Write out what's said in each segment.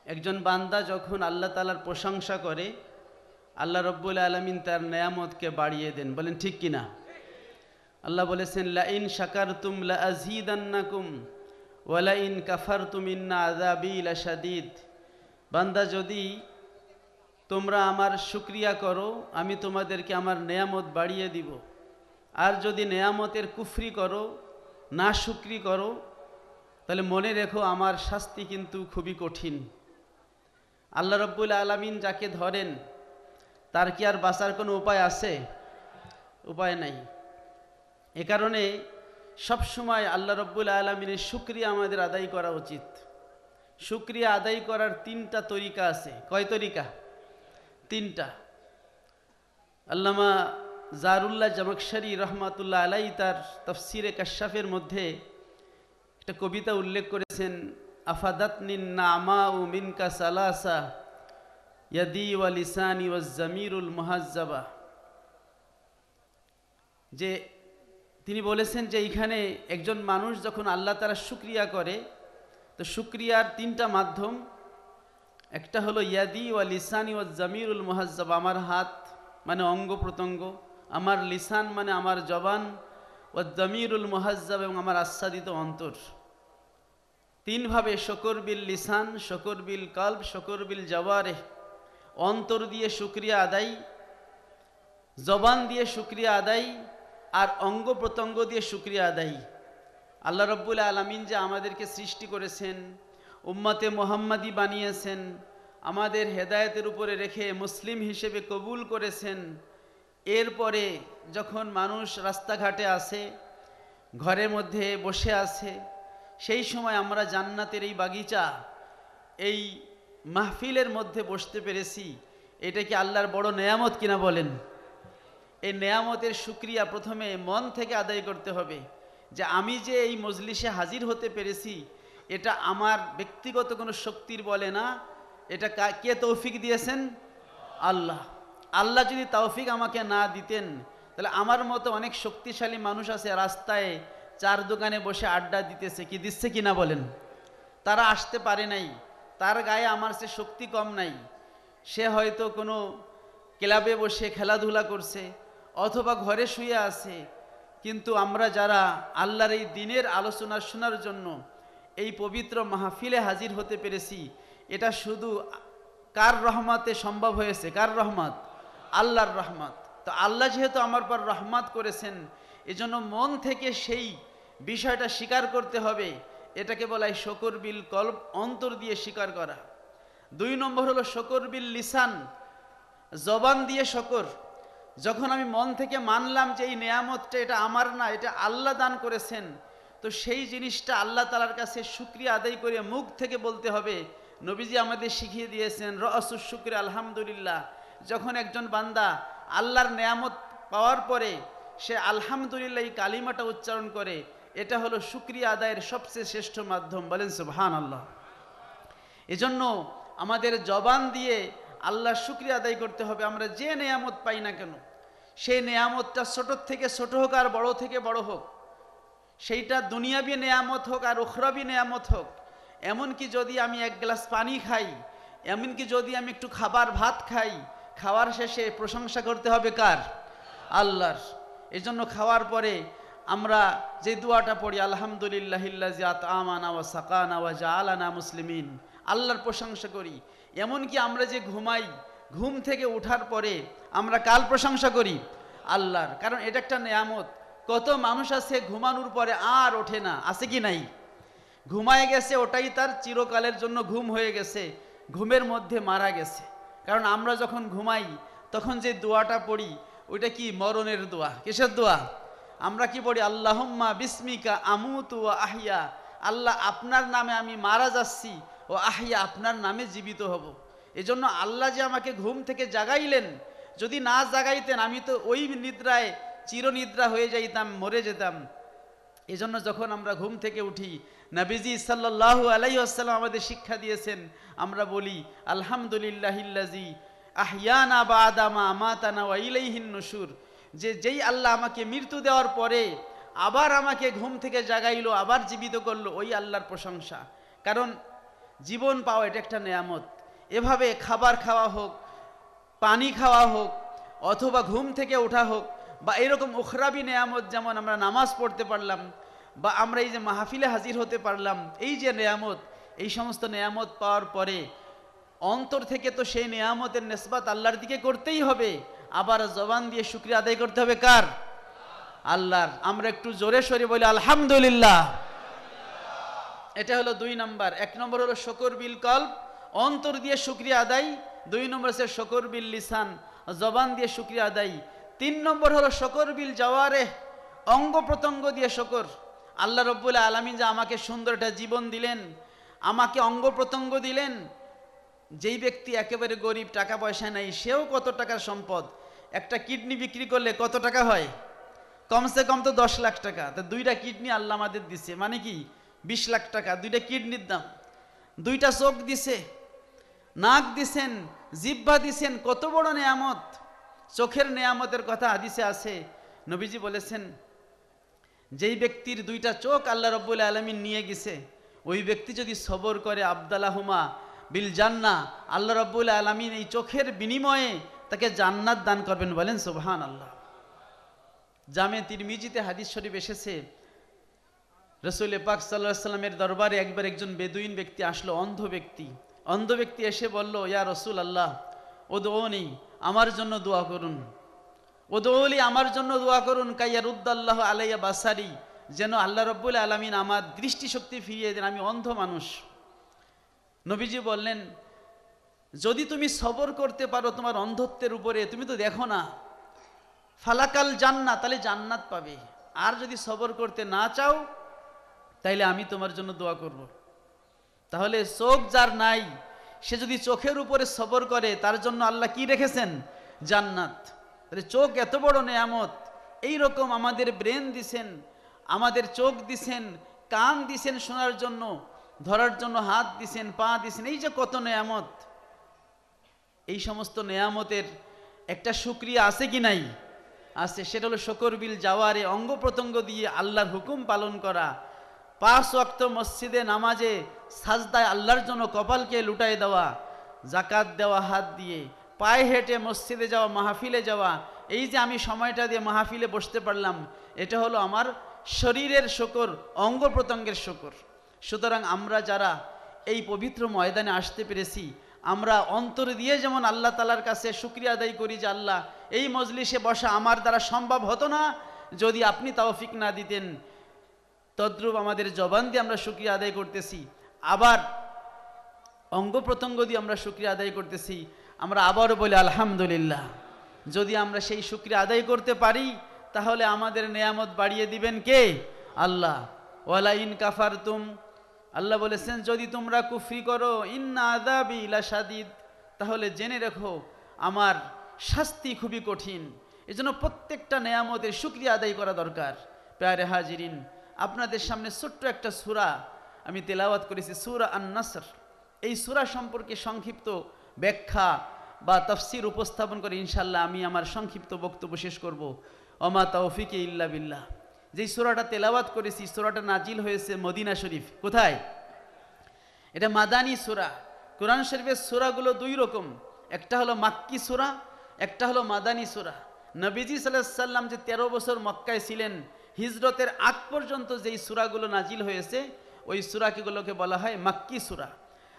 একজন বান্দা যখন আল্লাহ তাআলার প্রশংসা করে, আল্লাহ রব্বুল আলামিন তার নেয়ামতকে বাড়িয়ে দেন। বলেন ঠিক কিনা? আল্লাহ বলেছেন, লা ইন শাকারতুম লা আযীদান্নাকুম ওয়া লা ইন কাফারতুম ইন্না আযাবী লাশাদীদ। বান্দা, যদি তোমরা আমার শুকরিয়া করো, আমি তোমাদেরকে আমার নেয়ামত বাড়িয়ে দিব। আর যদি নেয়ামতের কুফরি করো, না শুকরি করো, তাহলে মনে রেখো আমার শাস্তি কিন্তু খুবই কঠিন। আল্লাহ রব্বুল আলামিন যাকে ধরেন তার কি আর বাঁচার কোনো উপায় আছে? উপায় নাই। এ কারণে সবসময় আল্লাহ রব্বুল আলামিনের শুকরিয়া আমাদের আদায় করা উচিত। শুকরিয়া আদায় করার তিনটা তরিকা আছে। কয় তরিকা? তিনটা। আল্লামা জারুল্লাহ জামাকশরী রহমাতুল্লাহ আলাই তার তাফসিরে কাশফের মধ্যে একটা কবিতা উল্লেখ করেছেন, আফাদাতনিন নামাউ মিনকা সালাসা ইয়াদি ওয়া লিসানি ওয়াজ জামিরুল মুহাজ্জাবা। যে তিনি বলেছেন যে এইখানে একজন মানুষ যখন আল্লাহ তাআলার শুকরিয়া করে, তো শুকরিয়ার তিনটা মাধ্যম। একটা হলো ইয়াদি ওয়া লিসানি ওয়াজ জামিরুল মুহাজ্জাবা, আমার হাত মানে অঙ্গ প্রত্যঙ্গ, আমার লিসান মানে আমার জবান, ওয়াজ জামিরুল মুহাজ্জাব এবং আমার আচ্ছাদিত অন্তর। তিনভাবে শকর বিল লিসান, শকর বিল কলব, শকর বিল জওয়ারিহ। অন্তর দিয়ে শুকরিয়া আদায়, জবান দিয়ে শুকরিয়া আদায়, আর অঙ্গ প্রত্যঙ্গ দিয়ে শুকরিয়া আদায়। আল্লাহ রব্বুল আলামিন যে আমাদেরকে সৃষ্টি করেছেন, উম্মতে মুহাম্মাদি বানিয়েছেন, আমাদের হেদায়েতের উপরে রেখে মুসলিম হিসেবে কবুল করেছেন, এরপরে যখন মানুষ রাস্তাঘাটে আসে, ঘরের মধ্যে বসে আছে, সেই সময় আমরা জান্নাতের এই বাগিচা, এই মাহফিলের মধ্যে বসতে পেরেছি, এটা কি আল্লাহর বড় নেয়ামত কিনা বলেন? এই নেয়ামতের শুকরিয়া প্রথমে মন থেকে আদায় করতে হবে, যে আমি যে এই মজলিসে হাজির হতে পেরেছি, এটা আমার ব্যক্তিগত কোনো শক্তির বলে না, এটা কে তৌফিক দিয়েছেন? আল্লাহ। আল্লাহ যদি তৌফিক আমাকে না দিতেন, তাহলে আমার মতো অনেক শক্তিশালী মানুষ আছে রাস্তায় চার দোকানে বসে আড্ডা দিতেছে, কি দিচ্ছে কিনা বলেন? তারা আসতে পারে নাই, তার গায়ে আমার সে শক্তি কম নাই, সে হয়তো কোনো ক্লাবে বসে খেলাধুলা করছে অথবা ঘরে শুয়ে আছে। কিন্তু আমরা যারা আল্লাহর এই দিনের আলোচনা শোনার জন্য এই পবিত্র মাহফিলে হাজির হতে পেরেছি, এটা শুধু কার রহমতে সম্ভব হয়েছে? কার রহমত? আল্লাহর রহমত। তো আল্লাহ যেহেতু আমার পর রহমত করেছেন, এজন্য মন থেকে সেই বিষয়টা স্বীকার করতে হবে। এটাকে বলা হয় শকর বিল কলব, অন্তর দিয়ে স্বীকার করা। 2 নম্বর হলো শকর বিল লিসান, জবান দিয়ে শকর। যখন আমি মন থেকে মানলাম যে এই নেয়ামতটা এটা আমার না, এটা আল্লাহ দান করেছেন, তো সেই জিনিসটা আল্লাহ তাআলার কাছে শুকরিয়া আদায় করে মুখ থেকে বলতে হবে। নবীজি আমাদের শিখিয়ে দিয়েছেন রাসুস শুকর আলহামদুলিল্লাহ। যখন একজন বান্দা আল্লাহর নেয়ামত পাওয়ার পরে সে আলহামদুলিল্লাহ এই কালিমাটা উচ্চারণ করে, এটা হলো শুকরিয়া আদায়ের সবচেয়ে শ্রেষ্ঠ মাধ্যম। বলেন সুবহানাল্লাহ। এজন্য আমাদের জবান দিয়ে আল্লাহর শুকরিয়া আদায় করতে হবে। আমরা যে নেয়ামত পাই না কেন, সেই নেয়ামতটা ছোট থেকে ছোট হোক আর বড় থেকে বড় হোক, সেইটা দুনিয়াবি নেয়ামত হোক আর উখরাবি নেয়ামত হোক, এমনকি যদি আমি এক গ্লাস পানি খাই, এমনকি যদি আমি একটু খাবার ভাত খাই, খাওয়ার শেষে প্রশংসা করতে হবে কার? আল্লাহর। এজন্য খাওয়ার পরে আমরা যে দোয়াটা পড়ি, আলহামদুলিল্লাহিল্লাযী আত'আমানা ওয়া সাকানা ওয়া জাআলানা মুসলিমিন, আল্লাহর প্রশংসা করি। এমনকি আমরা যে ঘুমাই, ঘুম থেকে ওঠার পরে আমরা কার প্রশংসা করি? আল্লাহর। কারণ এটা একটা নেয়ামত। কত মানুষ আছে ঘুমানোর পরে আর ওঠে না, আছে কি নাই? ঘুমায় গেছে, ওটাই তার চিরকালের জন্য ঘুম হয়ে গেছে, ঘুমের মধ্যে মারা গেছে। কারণ আমরা যখন ঘুমাই তখন যে দোয়াটা পড়ি, ওইটা কি? মরণের দোয়া। কিসের দোয়া? আমরা কি পড়ি? আল্লাহুম্মা বিসমিকা আমুতু ওয়া আহইয়া, আল্লাহ আপনার নামে আমি মারা যাচ্ছি, ও আহইয়া আপনার নামে জীবিত হব। এজন্য আল্লাহ যে আমাকে ঘুম থেকে জাগাইলেন, যদি না জাগাইতেন আমি তো ওই নিদ্রায় চিরনিদ্রা হয়ে যাইতাম, মরে যেতাম। এজন্য যখন আমরা ঘুম থেকে উঠি, নবীজি সাল্লাল্লাহু আলাইহি ওয়াসাল্লাম আমাদের শিক্ষা দিয়েছেন, আমরা বলি আলহামদুলিল্লাহিল্লাযী আহইয়ানা বা'দা মা আমাতানা ওয়া ইলাইহিন নুশুর, যে যেই আল্লাহ আমাকে মৃত্যু দেওয়ার পরে আবার আমাকে ঘুম থেকে জাগাইলো, আবার জীবিত করলো, ওই আল্লাহর প্রশংসা। কারণ জীবন পাওয়া এটা একটা নেয়ামত। এভাবে খাবার খাওয়া হোক, পানি খাওয়া হোক, অথবা ঘুম থেকে ওঠা হোক, বা এরকম উখরাবি নেয়ামত, যেমন আমরা নামাজ পড়তে পারলাম, বা আমরা এই যে মাহফিলে হাজির হতে পারলাম, এই যে নেয়ামত, এই সমস্ত নেয়ামত পাওয়ার পরে অন্তর থেকে তো সেই নেয়ামতের নিসবত আল্লাহর দিকে করতেই হবে, আবার জবান দিয়ে শুকরিয়া আদায় করতে হবে কার? আল্লাহর। আমরা একটু জোরে সরে বলি আলহামদুলিল্লাহ। এটা হলো 2 নম্বর। 1 নম্বর হলো শুকর বিল কলব, অন্তর দিয়ে শুকরিয়া আদায়। 2 নম্বর হচ্ছে শুকর বিল লিসান, জবান দিয়ে শুকরিয়া আদায়। 3 নম্বর হলো শুকর বিল জাওয়ারিহ, অঙ্গ প্রত্যঙ্গ দিয়ে শুকর। আল্লাহ রব্বুল আলামিন যে আমাকে সুন্দর একটা জীবন দিলেন, আমাকে অঙ্গ প্রত্যঙ্গ দিলেন। যেই ব্যক্তি একেবারে গরিব, টাকা পয়সা নাই, সেও কত টাকার সম্পদ। একটা কিডনি বিক্রি করলে কত টাকা হয়? কমসে কম তো 10 লাখ টাকা। তো 2টা কিডনি আল্লাহ আমাদের দিছে, মানে কি 20 লাখ টাকা 2টা কিডনির দাম। 2টা চোখ দিছে, নাক দিছেন, জিহ্বা দিছেন, কত বড় নেয়ামত। চোখের নেয়ামতের কথা হাদিসে আছে, নবীজি বলেছেন যেই ব্যক্তির 2টা চোখ আল্লাহ রব্বুল আলামিন নিয়ে গেছে, ওই ব্যক্তি যদি সবর করে, আবদালাহুমা বিল জান্নাহ, আল্লাহ রব্বুল আলামিন এই চোখের বিনিময়ে তাকে জান্নাত দান করবেন। বলেন সুবহানাল্লাহ। জামে তিরমিজিতে হাদিস শরীফ এসেছে, রাসূল পাক সাল্লাল্লাহু আলাইহি ওয়াসাল্লামের দরবারে একবার একজন বেদুইন ব্যক্তি আসলো, অন্ধ ব্যক্তি এসে বলল, ইয়া রাসূলুল্লাহ উদউনি, আমার জন্য দোয়া করুন, উদউলি, আমার জন্য দোয়া করুন, কাইয়ারুদ্দাল্লাহু আলাইয়া বাসারি, যেন আল্লাহ রব্বুল আলামিন আমার দৃষ্টিশক্তি ফিরিয়ে দেন, আমি অন্ধ মানুষ। নবীজি বললেন, যদি তুমি সবর করতে পারো তোমার অন্ধত্বের উপরে, তুমি তো দেখো না, ফালাকাল জান্নাত, তাহলে জান্নাত পাবে। আর যদি সবর করতে না চাও, তাইলে আমি তোমার জন্য দোয়া করব। তাহলে চোখ যার নাই, সে যদি চোখের উপরে সবর করে, তার জন্য আল্লাহ কি রেখেছেন? জান্নাত। তাহলে চোখ এত বড় নেয়ামত। এই রকম আমাদের ব্রেন দিছেন, আমাদের চোখ দিছেন, কান দিছেন শোনার জন্য, ধরার জন্য হাত দিছেন, পা দিছেন, এই যে কত নেয়ামত। এই সমস্ত নেয়ামতের একটা শুকরিয়া আছে কি নাই? আছে। সেটা হলো শুকর বিল জাওয়ারে, অঙ্গ প্রত্যঙ্গ দিয়ে আল্লাহর হুকুম পালন করা। 5 ওয়াক্ত মসজিদে নামাজে সাজদায় আল্লাহর জন্য কপালকে লুটাই দেওয়া, জাকাত দেওয়া হাত দিয়ে, পায়ে হেঁটে মসজিদে যাওয়া, মাহফিলে যাওয়া। এই যে আমি সময়টা দিয়ে মাহফিলে বসতে পারলাম, এটা হলো আমার শরীরের শুকর, অঙ্গ প্রত্যঙ্গের শুকর। সুতরাং আমরা যারা এই পবিত্র ময়দানে আসতে পেরেছি, আমরা অন্তর দিয়ে যেমন আল্লাহ তাআলার কাছে শুকরিয়া আদায় করি যে আল্লাহ, এই মজলিসে বসা আমার দ্বারা সম্ভব হতো না যদি আপনি তৌফিক না দিতেন, তদ্রূপ আমাদের জবান দিয়ে আমরা শুকরিয়া আদায় করতেছি, আবার অঙ্গ প্রত্যঙ্গ দিয়ে আমরা শুকরিয়া আদায় করতেছি। আমরা আবারও বলি আলহামদুলিল্লাহ। যদি আমরা সেই শুকরিয়া আদায় করতে পারি, তাহলে আমাদের নেয়ামত বাড়িয়ে দিবেন কে? আল্লাহ। ওয়ালা ইন কাফারতুম, আল্লাহ বলেছেন যদি তোমরা কুফরি করো, ইন্না আযাবি লাশাদীদ, তাহলে জেনে রেখো আমার শাস্তি খুবই কঠিন। এজন্য প্রত্যেকটা নেয়ামতের শুকরিয়া আদায় করা দরকার। প্যারে হাজিরিন, আপনাদের সামনে ছোট্ট একটা সূরা আমি তেলাওয়াত করেছি, সূরা আন-নাসর। এই সূরা সম্পর্কে সংক্ষিপ্ত ব্যাখ্যা বা তাফসীর উপস্থাপন করে ইনশাআল্লাহ আমি আমার সংক্ষিপ্ত বক্তব্য শেষ করব। ওমা তাওফিকে ইল্লা বিল্লাহ। যেই সূরাটা তেলাওয়াত করেছি, সূরাটা নাজিল হয়েছে মদিনা শরীফ। কোথায়? এটা মাদানী সূরা। কোরআন শরীফের সূরাগুলো 2 রকম, একটা হলো মাক্কি সূরা, একটা হলো মাদানী সূরা। নবীজি সাল্লাল্লাহু আলাইহি সাল্লাম যে 13 বছর মক্কায় ছিলেন, হিজরতের আগ পর্যন্ত যেই সূরাগুলো নাজিল হয়েছে, ওই সূরাগুলোকে বলা হয় মাক্কি সূরা।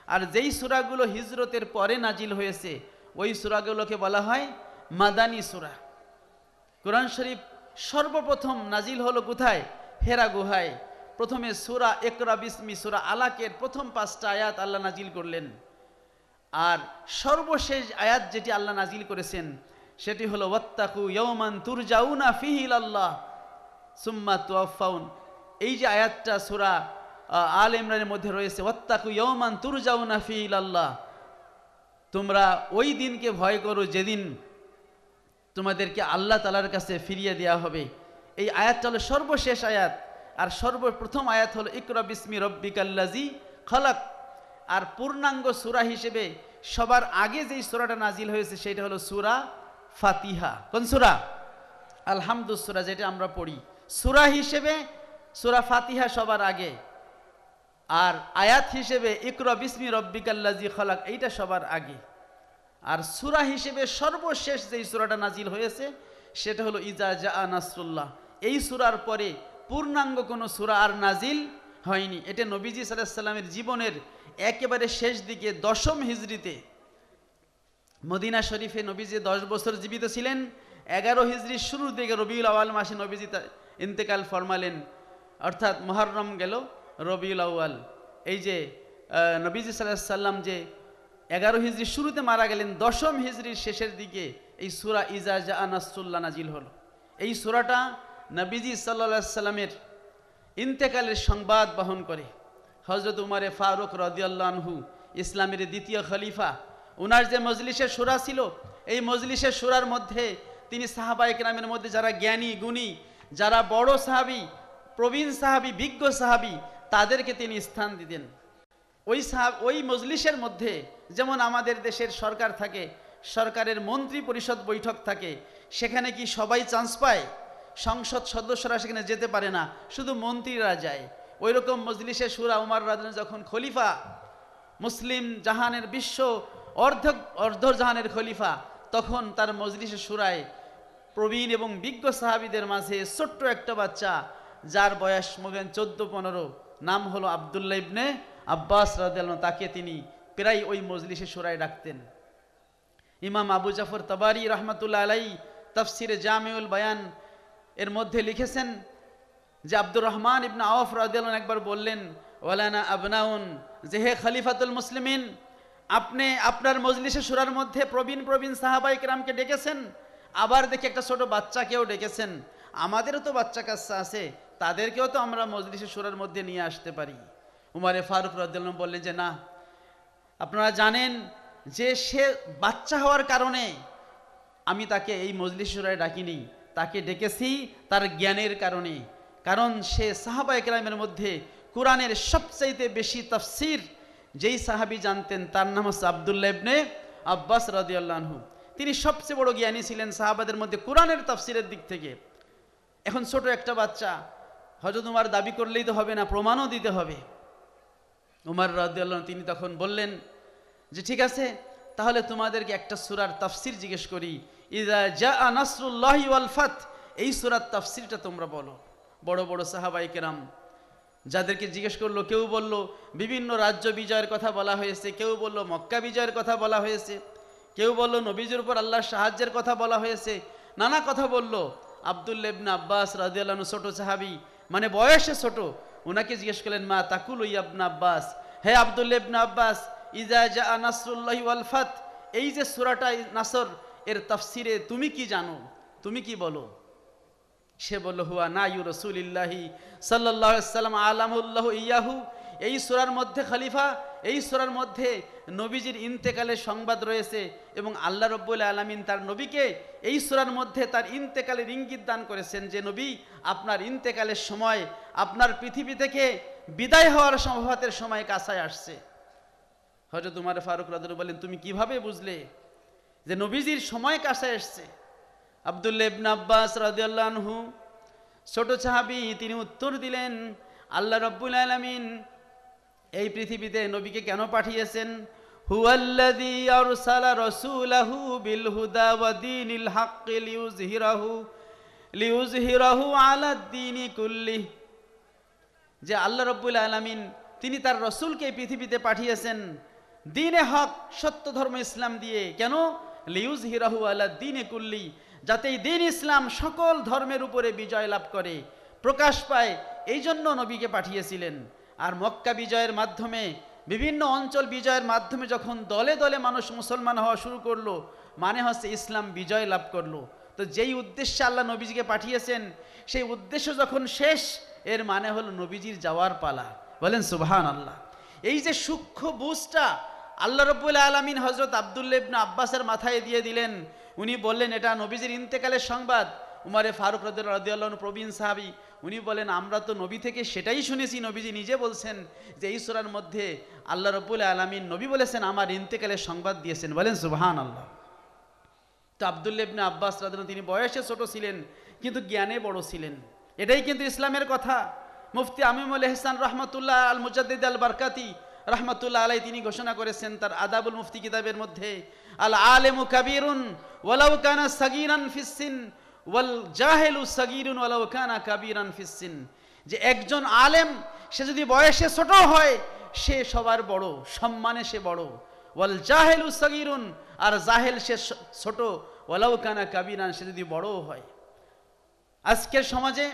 আর যেই সূরাগুলো হিজরতের পরে নাজিল হয়েছে, ওই সূরাগুলোকে বলা হয় মাদানী সূরা। কোরআন শরীফ সর্বপ্রথম নাজিল হলো কোথায়? হেরা গুহায়। প্রথমে সূরা ইকরা বিসমি, সূরা আলাকের প্রথম 5টা আয়াত আল্লাহ নাজিল করলেন। আর সর্বশেষ আয়াত যেটি আল্লাহ নাজিল করেছেন, সেটি হলো ওয়াত্তাকু ইয়াওমান তুরজাউনা ফিহি ইলাল্লাহ সুম্মা তুওয়াফাউন। এই যে আয়াতটা সূরা আল ইমরানের মধ্যে রয়েছে, ওয়াত্তাকু ইয়াওমান তুরজাউনা ফিহি ইলাল্লাহ, তোমরা ওই দিনকে ভয় করো যেদিন তোমাদেরকে আল্লাহ তাআলার কাছে ফিরিয়ে দেওয়া হবে। এই আয়াতটা হলো সর্বশেষ আয়াত। আর সর্বপ্রথম আয়াত হলো ইকরা বিসমি রব্বিকাল্লাযী খলাক। আর পূর্ণাঙ্গ সূরা হিসেবে সবার আগে যেই সূরাটা নাজিল হয়েছে, সেটা হলো সূরা ফাতিহা। কোন সূরা? আলহামদুলিল্লাহ সূরা, যেটা আমরা পড়ি। সূরা হিসেবে সূরা ফাতিহা সবার আগে। আর আয়াত হিসেবে ইকরা বিসমি রব্বিকাল্লাযী খলাক, এইটা সবার আগে। আর সূরা হিসেবে সর্বশেষ যেই সূরাটা নাজিল হয়েছে সেটা হলো ইজা জাআ নাসরুল্লাহ। এই সূরার পরে পূর্ণাঙ্গ কোনো সূরা আর নাজিল হয়নি। এটা নবীজি সাল্লাল্লাহু আলাইহি সাল্লামের জীবনের একেবারে শেষ দিকে 10ম হিজরিতে মদিনা শরীফে নবীজি 10 বছর জীবিত ছিলেন। 11 হিজরির শুরুর দিকে রবিউল আউয়াল মাসে নবীজি ইন্তেকাল ফরমালেন, অর্থাৎ মুহররম গেল, রবিউল আউয়াল। এই যে নবীজি সাল্লাল্লাহু আলাইহি সাল্লাম যে 11 হিজরির শুরুতে মারা গেলেন, 10ম হিজরির শেষের দিকে এই সূরা ইজা জাআ নাসরুল্লাহ নাজিল হলো। এই সূরাটা নবীজি সাল্লাল্লাহু আলাইহি সাল্লামের ইন্তেকালের সংবাদ বহন করে। হযরত উমরে ফারুক রাদিয়াল্লাহু আনহু, ইসলামের দ্বিতীয় খলিফা, ওনার যে মজলিসের শুরা ছিল, এই মজলিসের শুরার মধ্যে তিনি সাহাবায়ে কেরামের মধ্যে যারা জ্ঞানী গুণী, যারা বড় সাহাবী, প্রবীণ সাহাবী, বিজ্ঞ সাহাবী, তাদেরকে তিনি স্থান দিতেন। ওই মজলিসের মধ্যে যেমন আমাদের দেশের সরকার থাকে, সরকারের মন্ত্রী পরিষদ বৈঠক থাকে, সেখানে কি সবাই চান্স পায়? সংসদ সদস্যরা সেখানে যেতে পারে না, শুধু মন্ত্রীরা যায়। ওই রকম মজলিসে শুরা উমর রাদিয়াল্লাহু যখন খলিফা, মুসলিম জাহানের বিশ্ব অর্ধজাহানের খলিফা, তখন তার মজলিসে শুরায় প্রবীণ এবং বিজ্ঞ সাহাবীদের মাঝে ছোট্ট একটা বাচ্চা, যার বয়স মগেন 14-15, নাম হলো আব্দুল্লাহ ইবনে আব্বাস রাদিয়াল্লাহু, তাকে তিনি প্রায় ওই মজলিসে শুরায় ডাকতেন। ইমাম আবু জাফর তাবারি রহমাতুল্লাহ আলাইহি তাফসিরে জামিউল বায়ান এর মধ্যে লিখেছেন যে আব্দুর রহমান ইবনে আওফ রাদিয়াল্লাহু একবার বললেন, ওয়ালানা আবনাউন, যে হে খলিফাতুল মুসলিমিন, আপনি আপনার মজলিসে শুরার মধ্যে প্রবীণ সাহাবায়ে কেরামকে ডেকেছেন, আবার দেখি একটা ছোট বাচ্চাকেও ডেকেছেন। আমাদেরও তো বাচ্চা কাচ্চা আছে, তাদেরকেও তো আমরা মজলিসে শুরার মধ্যে নিয়ে আসতে পারি। উমরে ফারুক রাদিয়াল্লাহু বললেন যে না, আপনারা জানেন যে সে বাচ্চা হওয়ার কারণে আমি তাকে এই মজলিস শুরায় ডাকিনি, তাকে ডেকেছি তার জ্ঞানের কারণে। কারণ সে সাহাবায়ে কেরামের মধ্যে কোরআনের সবচাইতে বেশি তাফসীর যেই সাহাবী জানতেন তার নাম হচ্ছে আব্দুল্লাহ ইবনে আব্বাস রাদিয়াল্লাহু আনহু। তিনি সবচেয়ে বড় জ্ঞানী ছিলেন সাহাবাদের মধ্যে কোরআনের তাফসীরের দিক থেকে। এখন ছোট একটা বাচ্চা, হযরত উমর দাবি করলেই তো হবে না, প্রমাণও দিতে হবে। উমর রাদিয়াল্লাহু আনহু তিনি তখন বললেন যে ঠিক আছে, তাহলে তোমাদেরকে একটা সূরার তাফসীর জিজ্ঞেস করি, ইযা জাআ নাসরুল্লাহি ওয়াল ফাত, এই সূরার তাফসীরটা তোমরা বলো। বড় বড় সাহাবায়ে কেরাম যাদেরকে জিজ্ঞেস করলো, কেউ বলল বিভিন্ন রাজ্য বিজয়ের কথা বলা হয়েছে, কেউ বলল মক্কা বিজয়ের কথা বলা হয়েছে, কেউ বলল নবীজির উপর আল্লাহর সাহায্যের কথা বলা হয়েছে, নানা কথা বলল। আব্দুল্লাহ ইবনে আব্বাস রাদিয়াল্লাহু আনহু ছোট সাহাবী, মানে বয়সে ছোট, ওনাকে জিজ্ঞেস করলেন, মা তাকুলু ইয়া ইবনে আব্বাস, হে আব্দুল্লাহ ইবনে আব্বাস, ইজা জাআ নাসরুল্লাহি ওয়াল ফাত, এই যে সূরাটা নাসর এর তাফসীরে তুমি কি জানো, তুমি কি বলো? সে বলল, হুয়া নাইয়ু রাসূলিল্লাহি সাল্লাল্লাহু আলাইহি ওয়াসাল্লাম আলামুল্লাহু ইয়াহু, এই সূরার মধ্যে খলিফা, এই সূরার মধ্যে নবীজির ইন্তেকালের সংবাদ রয়েছে এবং আল্লাহ রাব্বুল আলামিন তার নবীকে এই সূরার মধ্যে তার ইন্তেকালের ইঙ্গিত দান করেছেন যে নবী আপনার ইন্তেকালের সময়, আপনার পৃথিবী থেকে বিদায় হওয়ার সম্ভবতের সময় কাছে আসছে। হযরত উমর ফারুক রাদিয়াল্লাহু বলেন, তুমি কিভাবে বুঝলে যে নবীজির সময় কাছে আসছে? আব্দুল্লাহ ইবনে আব্বাস রাদিয়াল্লাহু আনহু ছোট সাহাবী, তিনি উত্তর দিলেন, আল্লাহ রাব্বুল আলামিন এই পৃথিবীতে নবীকে কেন পাঠিয়েছেন? হুয়াল্লাযী আরসালা রাসূলাহু বিল হুদা ওয়া দীনিল হাক্কি লিইয়ুযহিরাহু আলাদ দীনি কুল্লিহি, যে আল্লাহ রাব্বুল আলামিন তিনি তার রাসূলকে এই পৃথিবীতে পাঠিয়েছেন দ্বীনে হক, সত্য ধর্ম ইসলাম দিয়ে। কেন? লিইয়ুযহিরাহু আলাদ দীনি কুল্লিহি, যাতে এই দ্বীন ইসলাম সকল ধর্মের উপরে বিজয় লাভ করে, প্রকাশ পায়, এই জন্য নবীকে পাঠিয়েছিলেন। আর মক্কা বিজয়ের মাধ্যমে, বিভিন্ন অঞ্চল বিজয়ের মাধ্যমে যখন দলে দলে মানুষ মুসলমান হওয়া শুরু করলো, মানে হচ্ছে ইসলাম বিজয় লাভ করলো। তো যেই উদ্দেশ্যে আল্লাহ নবীজিকে পাঠিয়েছেন, সেই উদ্দেশ্য যখন শেষ, এর মানে হলো নবীজির যাওয়ার পালা। বলেন সুবহানাল্লাহ। এই যে সূক্ষ্ম বুঝটা আল্লাহ রাব্বুল আলামিন হযরত আব্দুল্লাহ ইবনে আব্বাসের মাথায় দিয়ে দিলেন। উনি বললেন এটা নবীজির ইন্তেকালের সংবাদ। উমরে ফারুক রাদিয়াল্লাহু আনহু প্রবীণ সাহাবী, উনি বলেন আমরা তো নবী থেকে সেটাই শুনেছি, নবীজি নিজে বলছেন যে এই সূরার মধ্যে আল্লাহ রাব্বুল আলামিন নবী বলেছেন আমার ইন্তেকালের সংবাদ দিয়েছেন। বলেন সুবহানাল্লাহ। তো আব্দুল্লাহ ইবনে আব্বাস রাদিয়াল্লাহু আনহু তিনি বয়সে ছোট ছিলেন কিন্তু জ্ঞানে বড় ছিলেন। এটাই কিন্তু ইসলামের কথা। মুফতি আমিমুল ইহসান রহমতুল্লাহ আল মুজাদ্দিদ আল বারকাতি রহমতুল্লাহ আলাই তিনি ঘোষণা করেছেন তার আদাবুল মুফতি কিতাবের মধ্যে, আল আলেমু কাবীরুন ওয়ালাউ কানা সাগীরান ফিস সিন ওয়াল জাহিলু সাগীরুন ওয়ালাউ কানা কাবীরান ফিস সিন, যে একজন আলেম সে যদি বয়সে ছোট হয় সে সবার বড়, সম্মানে সে বড়। ওয়াল জাহিলু সাগীরুন, আর জাহেল সে ছোট, ওয়ালাউ কানা কাবীরান, সে যদি বড় হয়। আজকের সমাজে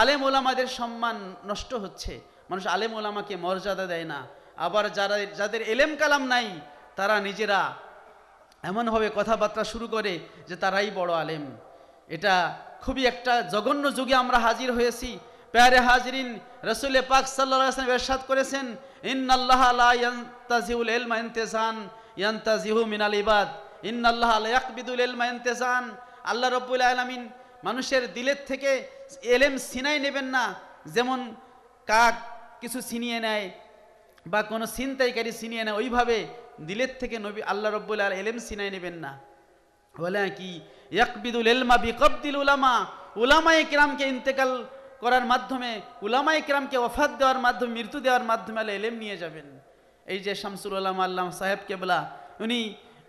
আলেম ওলামাদের সম্মান নষ্ট হচ্ছে, মানুষ আলেম ওলামাকে মর্যাদা দেয় না। আবার যাদের এলেম কালাম নাই তারা নিজেরা এমনভাবে কথাবার্তা শুরু করে যে তারাই বড় আলেম। এটা খুবই একটা জঘন্য যুগে আমরা হাজির হয়েছি। প্যারে হাজরিন, রাসূল পাক সাল্লাল্লাহু আলাইহি ওয়াসাল্লাম ইরশাদ করেছেন, ইন্নাল্লাহা লা ইয়ানতাজিউল ইলমা ইনতিজান ইয়ানতাজিহু মিনাল ইবাদ, ইন্নাল্লাহা লা ইয়াকবিদুল ইলমা ইনতিজান। আল্লাহ রাব্বুল আলামিন মানুষের দিলের থেকে এলেম ছিনাই নেবেন না, যেমন কাক কিছু ছিনিয়ে নেয় বা কোনো ছিনতাইকারী ছিনিয়ে নেয়, ওইভাবে দিলের থেকে নবী আল্লাহ রাব্বুল আলামিন এলেম ছিনাই নেবেন না। বলে কি ইয়াকবিদুল ইলমা বিকবদিল উলামা, উলামায়ে কিরামকে ইন্তেকাল করার মাধ্যমে, উলামায়ে কিরামকে ওফাত দেওয়ার মাধ্যমে, মৃত্যু দেওয়ার মাধ্যমে আল্লাহ এলেম নিয়ে যাবেন। এই যে শামসুল উলামা আল্লামা সাহেব কেবলা, উনি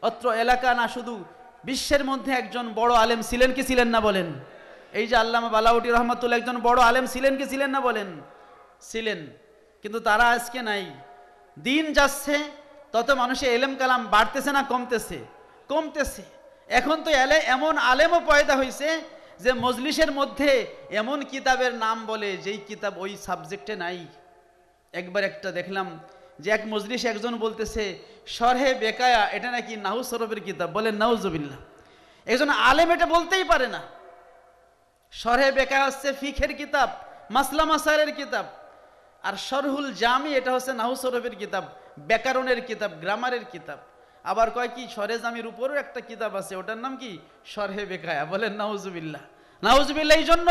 অত্র এলাকা না শুধু বিশ্বের মধ্যে একজন বড় আলেম ছিলেন কি ছিলেন না বলেন? এই যে আল্লামা বালাউটি রহমাতুল্লাহ একজন বড় আলেম ছিলেন কি ছিলেন না বলেন? ছিলেন। কিন্তু তারা আজকে নাই। দিন যাচ্ছে তত মানুষের এলেম কালাম বাড়তেছে না কমতেছে? কমতেছে। এখন তো এমন আলেমও পয়দা হয়েছে যে মজলিসের মধ্যে এমন কিতাবের নাম বলে যেই কিতাব ওই সাবজেক্টে নাই। একবার একটা দেখলাম যে এক মজলিসে একজন বলতেছে শরহে বেকায়া এটা নাকি নাহু সরফের কিতাব, বলেন নাউজুবিল্লাহ। একজন আলেম এটা বলতেই পারে না। শরহে বেকায়া হচ্ছে ফিখের কিতাব, মাসলা মাসাইলের কিতাব, আর শরহুল জামি এটা হচ্ছে নাহু সরফের কিতাব, ব্যাকরণের কিতাব, গ্রামারের কিতাব। আবার কয় কি শরহে জামির উপরও একটা কিতাব আছে, ওটার নাম কি শরহে বেকায়া, বলেন নাউজুবিল্লাহ। নাউজুবিল্লাহ এই জন্য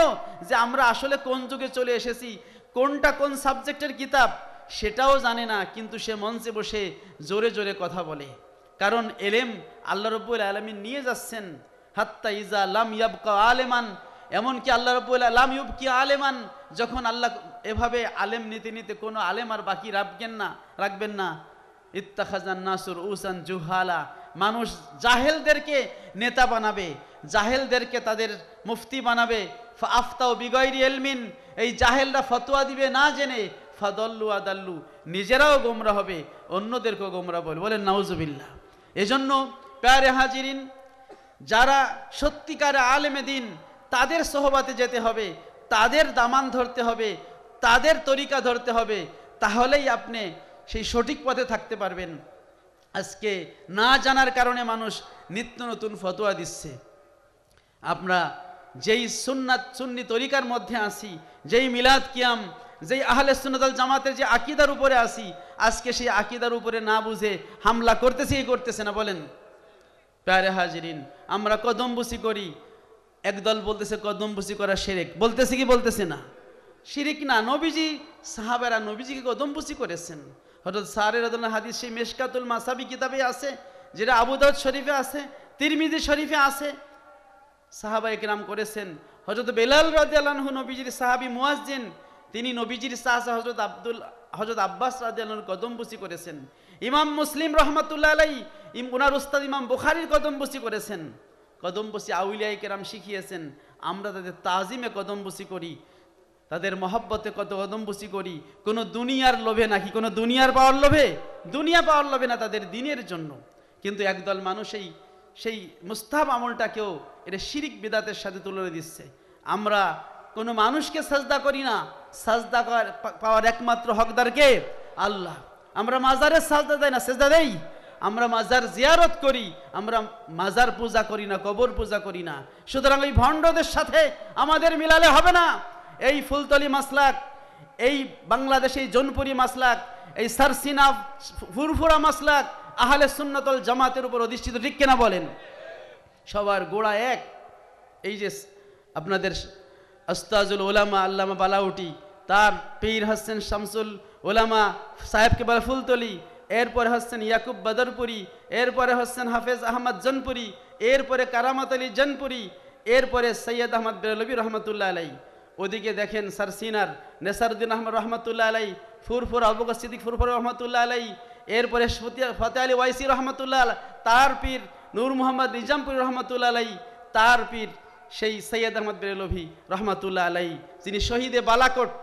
যে আমরা আসলে কোন যুগে চলে এসেছি, কোনটা কোন সাবজেক্টের কিতাব সেটাও জানে না, কিন্তু সে মঞ্চে বসে জোরে জোরে কথা বলে। কারণ এলেম আল্লাহ রাব্বুল আলামিন নিয়ে যাচ্ছেন। হাত্তা ইজা লাম ইয়াবকা আলেমান, এমনকি আল্লাহ রাব্বুল লাম ইউবকি আলেমান, যখন আল্লাহ এভাবে আলেম নিতে নিতে কোনো আলেম আর বাকি রাখবেন না। ইত্তাখাজান নাসুর উসান জুহালা, মানুষ জাহেলদেরকে নেতা বানাবে, জাহেলদেরকে তাদের মুফতি বানাবে। ফাআফতাউ বিগাইরি ইলমিন, এই জাহেলরা ফতোয়া দিবে না জেনে। ফাদল্লু আদাল্লু, নিজেরাও গোমরা হবে, অন্যদেরকেও গোমরা বলে, বলেন নাউজুবিল্লাহ। এজন্য প্যারে হাজিরিন, যারা সত্যিকারে আলেমে দিন তাদের সোহবাতে যেতে হবে, তাদের দামান ধরতে হবে, তাদের তরিকা ধরতে হবে, তাহলেই আপনি সেই সঠিক পথে থাকতে পারবেন। আজকে না জানার কারণে মানুষ নিত্য নতুন ফতোয়া দিচ্ছে। আমরা যেই সুন্নি তরিকার মধ্যে আসি, যেই মিলাদ কিয়াম, যেই আহলে সুন্নাত ওয়াল জামাতের যে আকীদার উপরে আসি, আজকে সেই আকীদার উপরে না বুঝে হামলা করতেছে না, বলেন প্যারে হাজিরিন। আমরা কদমবুসি করি, একদল বলতেছে কদমবুসি করা শিরক, বলতেছে কি বলতেছে না? শিরক না। নবীজি সাহাবারা নবীজিকে কদমবুসি করেছেন। হযরত সারে রাদিয়াল্লাহু হাদিস সেই মিশকাতুল মাসাবি কিতাবে আছে, যেটা আবু দাউদ শরীফে আছে, তিরমিজি শরীফে আছে। সাহাবায়ে কেরাম করেছেন। হযরত বেলাল রাদিয়াল্লাহু আনহু নবীজির সাহাবী মুয়াজ্জিন, তিনি নবীজির চাচা হযরত আব্বাস রাদিয়াল্লাহু আনহু কদমবুসি করেছেন। ইমাম মুসলিম রাহমাতুল্লাহ আলাইহি উনার উস্তাদ ইমাম বুখারীর কদমবুসি করেছেন। কদমবুসি আউলিয়ায়ে কেরাম শিখিয়েছেন। আমরা তাদের তাজিমে কদমবুসি করি, তাদের মহব্বতে কদমবুসি করি, কোনো দুনিয়ার লোভে নাকি, কোনো দুনিয়ার পাওয়ার লোভে? দুনিয়া পাওয়ার লোভে না, তাদের দিনের জন্য। কিন্তু একদল মানুষ সেই মুস্তাহাব আমলটাকেও এটা শিরিক বিদাতের সাথে তুলে দিচ্ছে। আমরা কোনো মানুষকে সাজদা করি না, সাজদা পাওয়ার একমাত্র হকদার কে? আল্লাহ। আমরা মাজারের সাজদা দেই না, সেজদা দেই। আমরা মাজার জিয়ারত করি, আমরা মাজার পূজা করি না, কবর পূজা করি না। সুতরাং এই ভণ্ডদের সাথে আমাদের মিলালে হবে না। এই ফুলতলি মাসলাক, এই বাংলাদেশ এই জৌনপুরি মাসলাক, এই সারসিনা ফুরফুরা মাসলাক আহলে সুন্নাত ওয়াল জামাতের উপর অধিষ্ঠিত, ঠিক কিনা বলেন? সবার গোড়া এক। এই যে আপনাদের উস্তাজুল উলামা আল্লামা বালাউটি, তার পীর হচ্ছেন শামসুল উলামা সাহেবকে বলে ফুলতলি, এরপরে হচ্ছেন ইয়াকুব বদরপুরি, এরপরে হচ্ছেন হাফেজ আহমদ জনপুরি, এরপরে কারামত আলী জনপুরি, এরপরে সৈয়দ আহমদ বেরলভী রহমতুল্লাহ আলাই। ওদিকে দেখেন সারসিনার নেসারউদ্দিন আহমদ রহমতুল্লাহ আলাই, ফুরফুর আবু বকর সিদ্দিক ফুরফুর রহমতুল্লাহ আলাই, এরপরে ফতে আলী ওয়াইসি রহমতুল্লাহ, তার পীর নূর মোহাম্মদ নিজামপুর রহমতুল্লাহ আলাই, তার পীর সেই সৈয়দ আহমদ বেরেলভি রহমতুল্লাহ আলাই, যিনি শহীদে বালাকোট,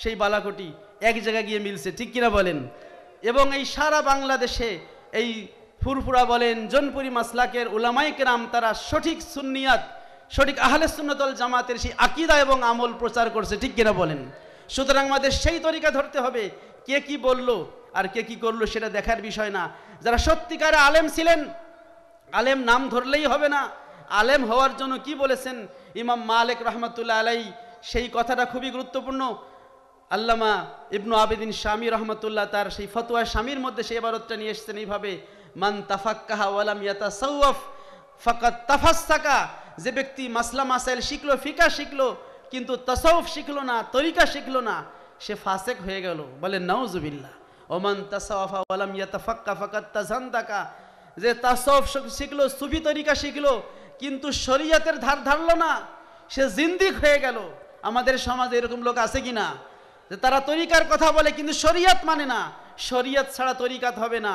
সেই বালাকোটি এক জায়গায় গিয়ে মিলছে, ঠিক কিনা বলেন। এবং এই সারা বাংলাদেশে এই ফুরফুরা বলেন, জনপুরি মাসলাকের উলামায়ে কেরাম তারা সঠিক সুন্নিয়াত, সঠিক আহলে সুন্নাত ওয়াল জামাতের সেই আকীদা এবং আমল প্রচার করছে, ঠিক কিনা বলেন। সুতরাং আমাদের সেই তরিকা ধরতে হবে। কে কি বললো আর কে কি করলো সেটা দেখার বিষয় না। যারা সত্যিকারে আলেম ছিলেন, আলেম নাম ধরলেই হবে না, আলেম হওয়ার জন্য কি বলেছেন ইমাম মালিক রহমতুল্লাহ আলাই, সেই কথাটা খুবই গুরুত্বপূর্ণ। আল্লামা ইবনু আবিদিন শামী রহমতুল্লাহ তার সেই ফতোয়া শামীর মধ্যে সেই ইবারতটা নিয়ে এসেছেন এইভাবে, মান তাফাক্কাহা ওয়ালাম ইয়াতাসাওয়াফ ফাকাত তাফাসসাকা, যে ব্যক্তি মাসলা মাসাইল শিখলো, ফিকা শিখলো, কিন্তু তাসাউফ শিখলো না, তরিকা শিখলো না, সে ফাসেক হয়ে গেল। বলে নাউজুবিল্লাহ। ওমান তাসাওয়াফা ওয়ালাম ইয়াতাফাক্কা ফাকাত তাজান্দাকা, যে তাসাউফ শিখলো, সুফি তরিকা শিখলো, কিন্তু শরীয়তের ধার ধারলো না, সে জিন্দিক হয়ে গেল। আমাদের সমাজে এরকম লোক আছে কিনা, যে তারা তরিকার কথা বলে কিন্তু শরীয়ত মানে না। শরীয়ত ছাড়া তরিকাত হবে না,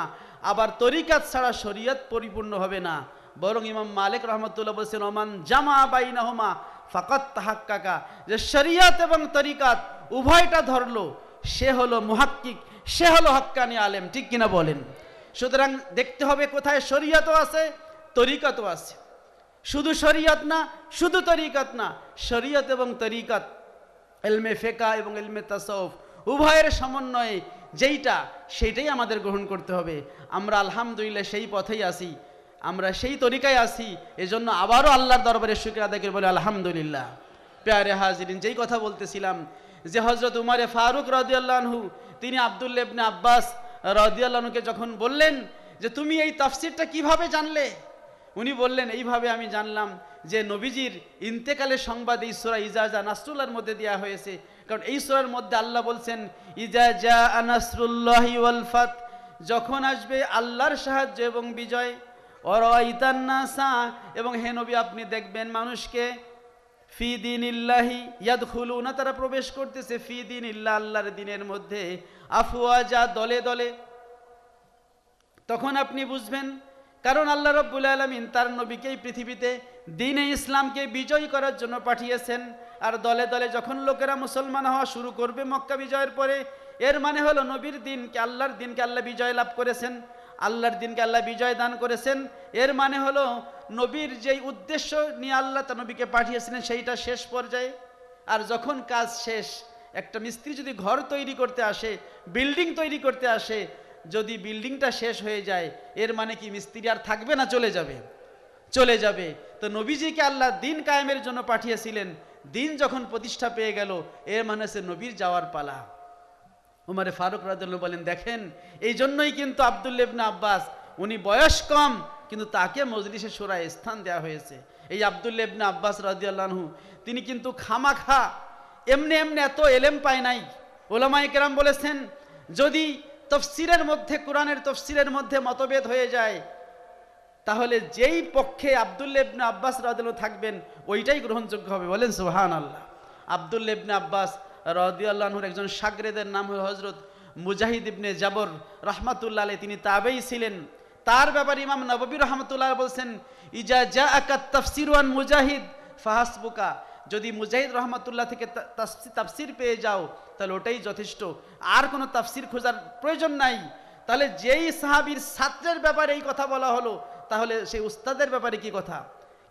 আবার তরিকাত ছাড়া শরীয়ত পরিপূর্ণ হবে না। বরং ইমাম মালিক রহমতুল্লাহ বলছেন, ওমান জামা বাইনাহুমা ফাকাত তাহাক্কাকা, যে শরীয়ত এবং তরিকাত উভয়টা ধরলো, সে হলো মুহাক্কিক, সে হলো হক্কানি আলেম, ঠিক কিনা বলেন। সুতরাং দেখতে হবে কোথায় শরীয়তও আছে, তরিকাতও আছে। শুধু শরীয়ত না, শুধু তরিকাত না, শরীয়ত এবং তরিকাত, ইলমে ফিকহ এবং ইলমে তাসাউফ উভয়ের সমন্বয়ে যেইটা, সেইটাই আমাদের গ্রহণ করতে হবে। আমরা আলহামদুলিল্লাহ সেই পথেই আসি, আমরা সেই তরিকায় আসি। এজন্য আবারও আল্লাহর দরবারে শুকর আদায় করে বলি আলহামদুলিল্লাহ। প্যারে হাজিরিন, যেই কথা বলতেছিলাম যে হযরত উমরে ফারুক রাদিয়াল্লাহু আনহু তিনি আব্দুল্লাহ ইবনে আব্বাস রাদিয়াল্লাহু আনহুকে যখন বললেন যে তুমি এই তাফসীরটা কিভাবে জানলে, উনি বললেন এইভাবে আমি জানলাম যে নবীজির ইন্তেকালের সংবাদ এই সূরা ইজা নাসরুল্লাহর মধ্যে দেওয়া হয়েছে। কারণ এই সূরার মধ্যে আল্লাহ বলছেন ইজা জা নাসরুল্লাহি ওয়াল ফাত, যখন আসবে আল্লাহর সাহায্য এবং বিজয়, ওয়ারাইতান নাসা, এবং হে নবী আপনি দেখবেন মানুষকে ফি দীনিল্লাহি ইয়াদখুলুনা, তারা প্রবেশ করতেছে ফি দীনিল্লাহ, আল্লাহর দ্বীনের মধ্যে, আফওয়াজা, দলে দলে। তখন আপনি বুঝবেন, কারণ আল্লাহ রাব্বুল আলামিন তার নবীকে এই পৃথিবীতে দ্বীনে ইসলামকে বিজয় করার জন্য পাঠিয়েছেন। আর দলে দলে যখন লোকেরা মুসলমান হওয়া শুরু করবে মক্কা বিজয়ের পরে, এর মানে হলো নবীর দিনকে, আল্লাহর দিনকে আল্লাহ বিজয় লাভ করেছেন, আল্লাহর দিনকে আল্লাহ বিজয় দান করেছেন। এর মানে হলো নবীর যেই উদ্দেশ্য নিয়ে আল্লাহ তার নবীকে পাঠিয়েছিলেন সেইটা শেষ পর্যায়ে। আর যখন কাজ শেষ, একটা মিস্ত্রি যদি ঘর তৈরি করতে আসে, বিল্ডিং তৈরি করতে আসে, যদি বিল্ডিংটা শেষ হয়ে যায়, এর মানে কি মিস্ত্রি আর থাকবে না, চলে যাবে? চলে যাবে। তো নবীজিকে আল্লাহ দিন কায়েমের জন্য পাঠিয়েছিলেন, দিন যখন প্রতিষ্ঠা পেয়ে গেল, এর মানে হচ্ছে নবীর যাওয়ার পালা। উমরে ফারুক রাদিয়াল্লাহু বলেন, দেখেন এই জন্যই কিন্তু আব্দুল্লাহ ইবনে আব্বাস, উনি বয়স কম কিন্তু তাকে মজলিসে শুরায় স্থান দেওয়া হয়েছে। এই আব্দুল্লাহ ইবনে আব্বাস রাদিয়াল্লাহু আনহু তিনি কিন্তু খামাখা এমনি এমনি এত এলেম পায় নাই। উলামায়ে কেরাম বলেছেন, যদি তফসিরের মধ্যে, কোরআনের তফসিরের মধ্যে মতভেদ হয়ে যায়, তাহলে যেই পক্ষে আব্দুল্লাহ ইবনে আব্বাস রাদিয়াল্লাহু থাকবেন ওইটাই গ্রহণযোগ্য হবে। বলেন সুবহানাল্লাহ। আব্দুল্লাহ ইবনে আব্বাস রাদিয়াল্লাহু আনহুর একজন শাগরেদের নাম হলো হযরত মুজাহিদ ইবনে জাবর রাহমাতুল্লাহ আলাইহি, তিনি তাবেঈ ছিলেন। তার ব্যাপারে ইমাম নববী রাহমাতুল্লাহ বলছেন, ইজা জাআকা তাফসিরু আন মুজাহিদ ফাহাসবুকা, যদি মুজাহিদ রহমাতুল্লাহ থেকে তাফসির পেয়ে যাও তাহলে ওটাই যথেষ্ট, আর কোনো তাফসির খোঁজার প্রয়োজন নাই। তাহলে যেই সাহাবীর ছাত্রের ব্যাপারে এই কথা বলা হলো, তাহলে সেই উস্তাদের ব্যাপারে কি কথা?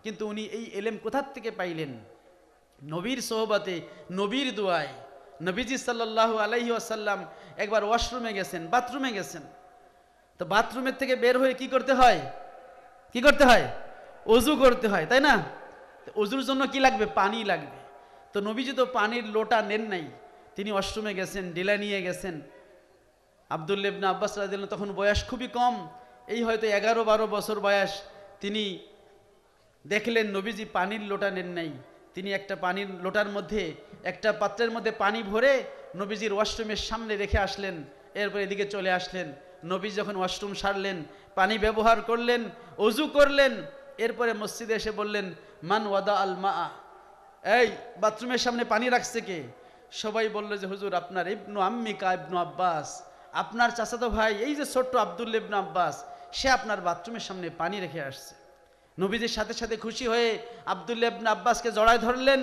কিন্তু উনি এই এলেম কোথার থেকে পাইলেন? নবীর সোহবতে, নবীর দুয়ায়। নবীজি সাল্লাল্লাহু আলাইহি ওয়াসাল্লাম একবার ওয়াশরুমে গেছেন, বাথরুমে গেছেন। তো বাথরুমের থেকে বের হয়ে কি করতে হয়? কি করতে হয়? ওযু করতে হয়, তাই না? ওযুর জন্য কি লাগবে? পানি লাগবে। তো নবীজি তো পানির লোটা নেন নাই, তিনি ওয়াশরুমে গেছেন, ডিলা নিয়ে গেছেন। আব্দুল্লাহ ইবনে আব্বাস রাদিয়াল্লাহু তখন বয়স খুবই কম, এই হয়তো 11-12 বছর বয়স। তিনি দেখলেন নবীজি পানির লোটা নেন নাই। তিনি একটা পানির লোটার মধ্যে, একটা পাত্রের মধ্যে পানি ভরে নবীজির ওয়াশরুমের সামনে রেখে আসলেন। এরপর এদিকে চলে আসলেন। নবী যখন ওয়াশরুম সারলেন, পানি ব্যবহার করলেন, ওযু করলেন, এরপরে মসজিদে এসে বললেন, মান ওয়াদা আল মা, এই বাথরুমের সামনে পানি রাখছে কে? সবাই বলল যে হুজুর আপনার ইবনু আম্মিকা ইবনু আব্বাস, আপনার চাচাতো ভাই এই যে ছোট্ট আব্দুল্লাহ ইবনু আব্বাস, সে আপনার বাথরুমের সামনে পানি রেখে আসছে। নবীজির সাথে সাথে খুশি হয়ে আব্দুল্লাহ ইবনু আব্বাসকে জড়ায় ধরলেন।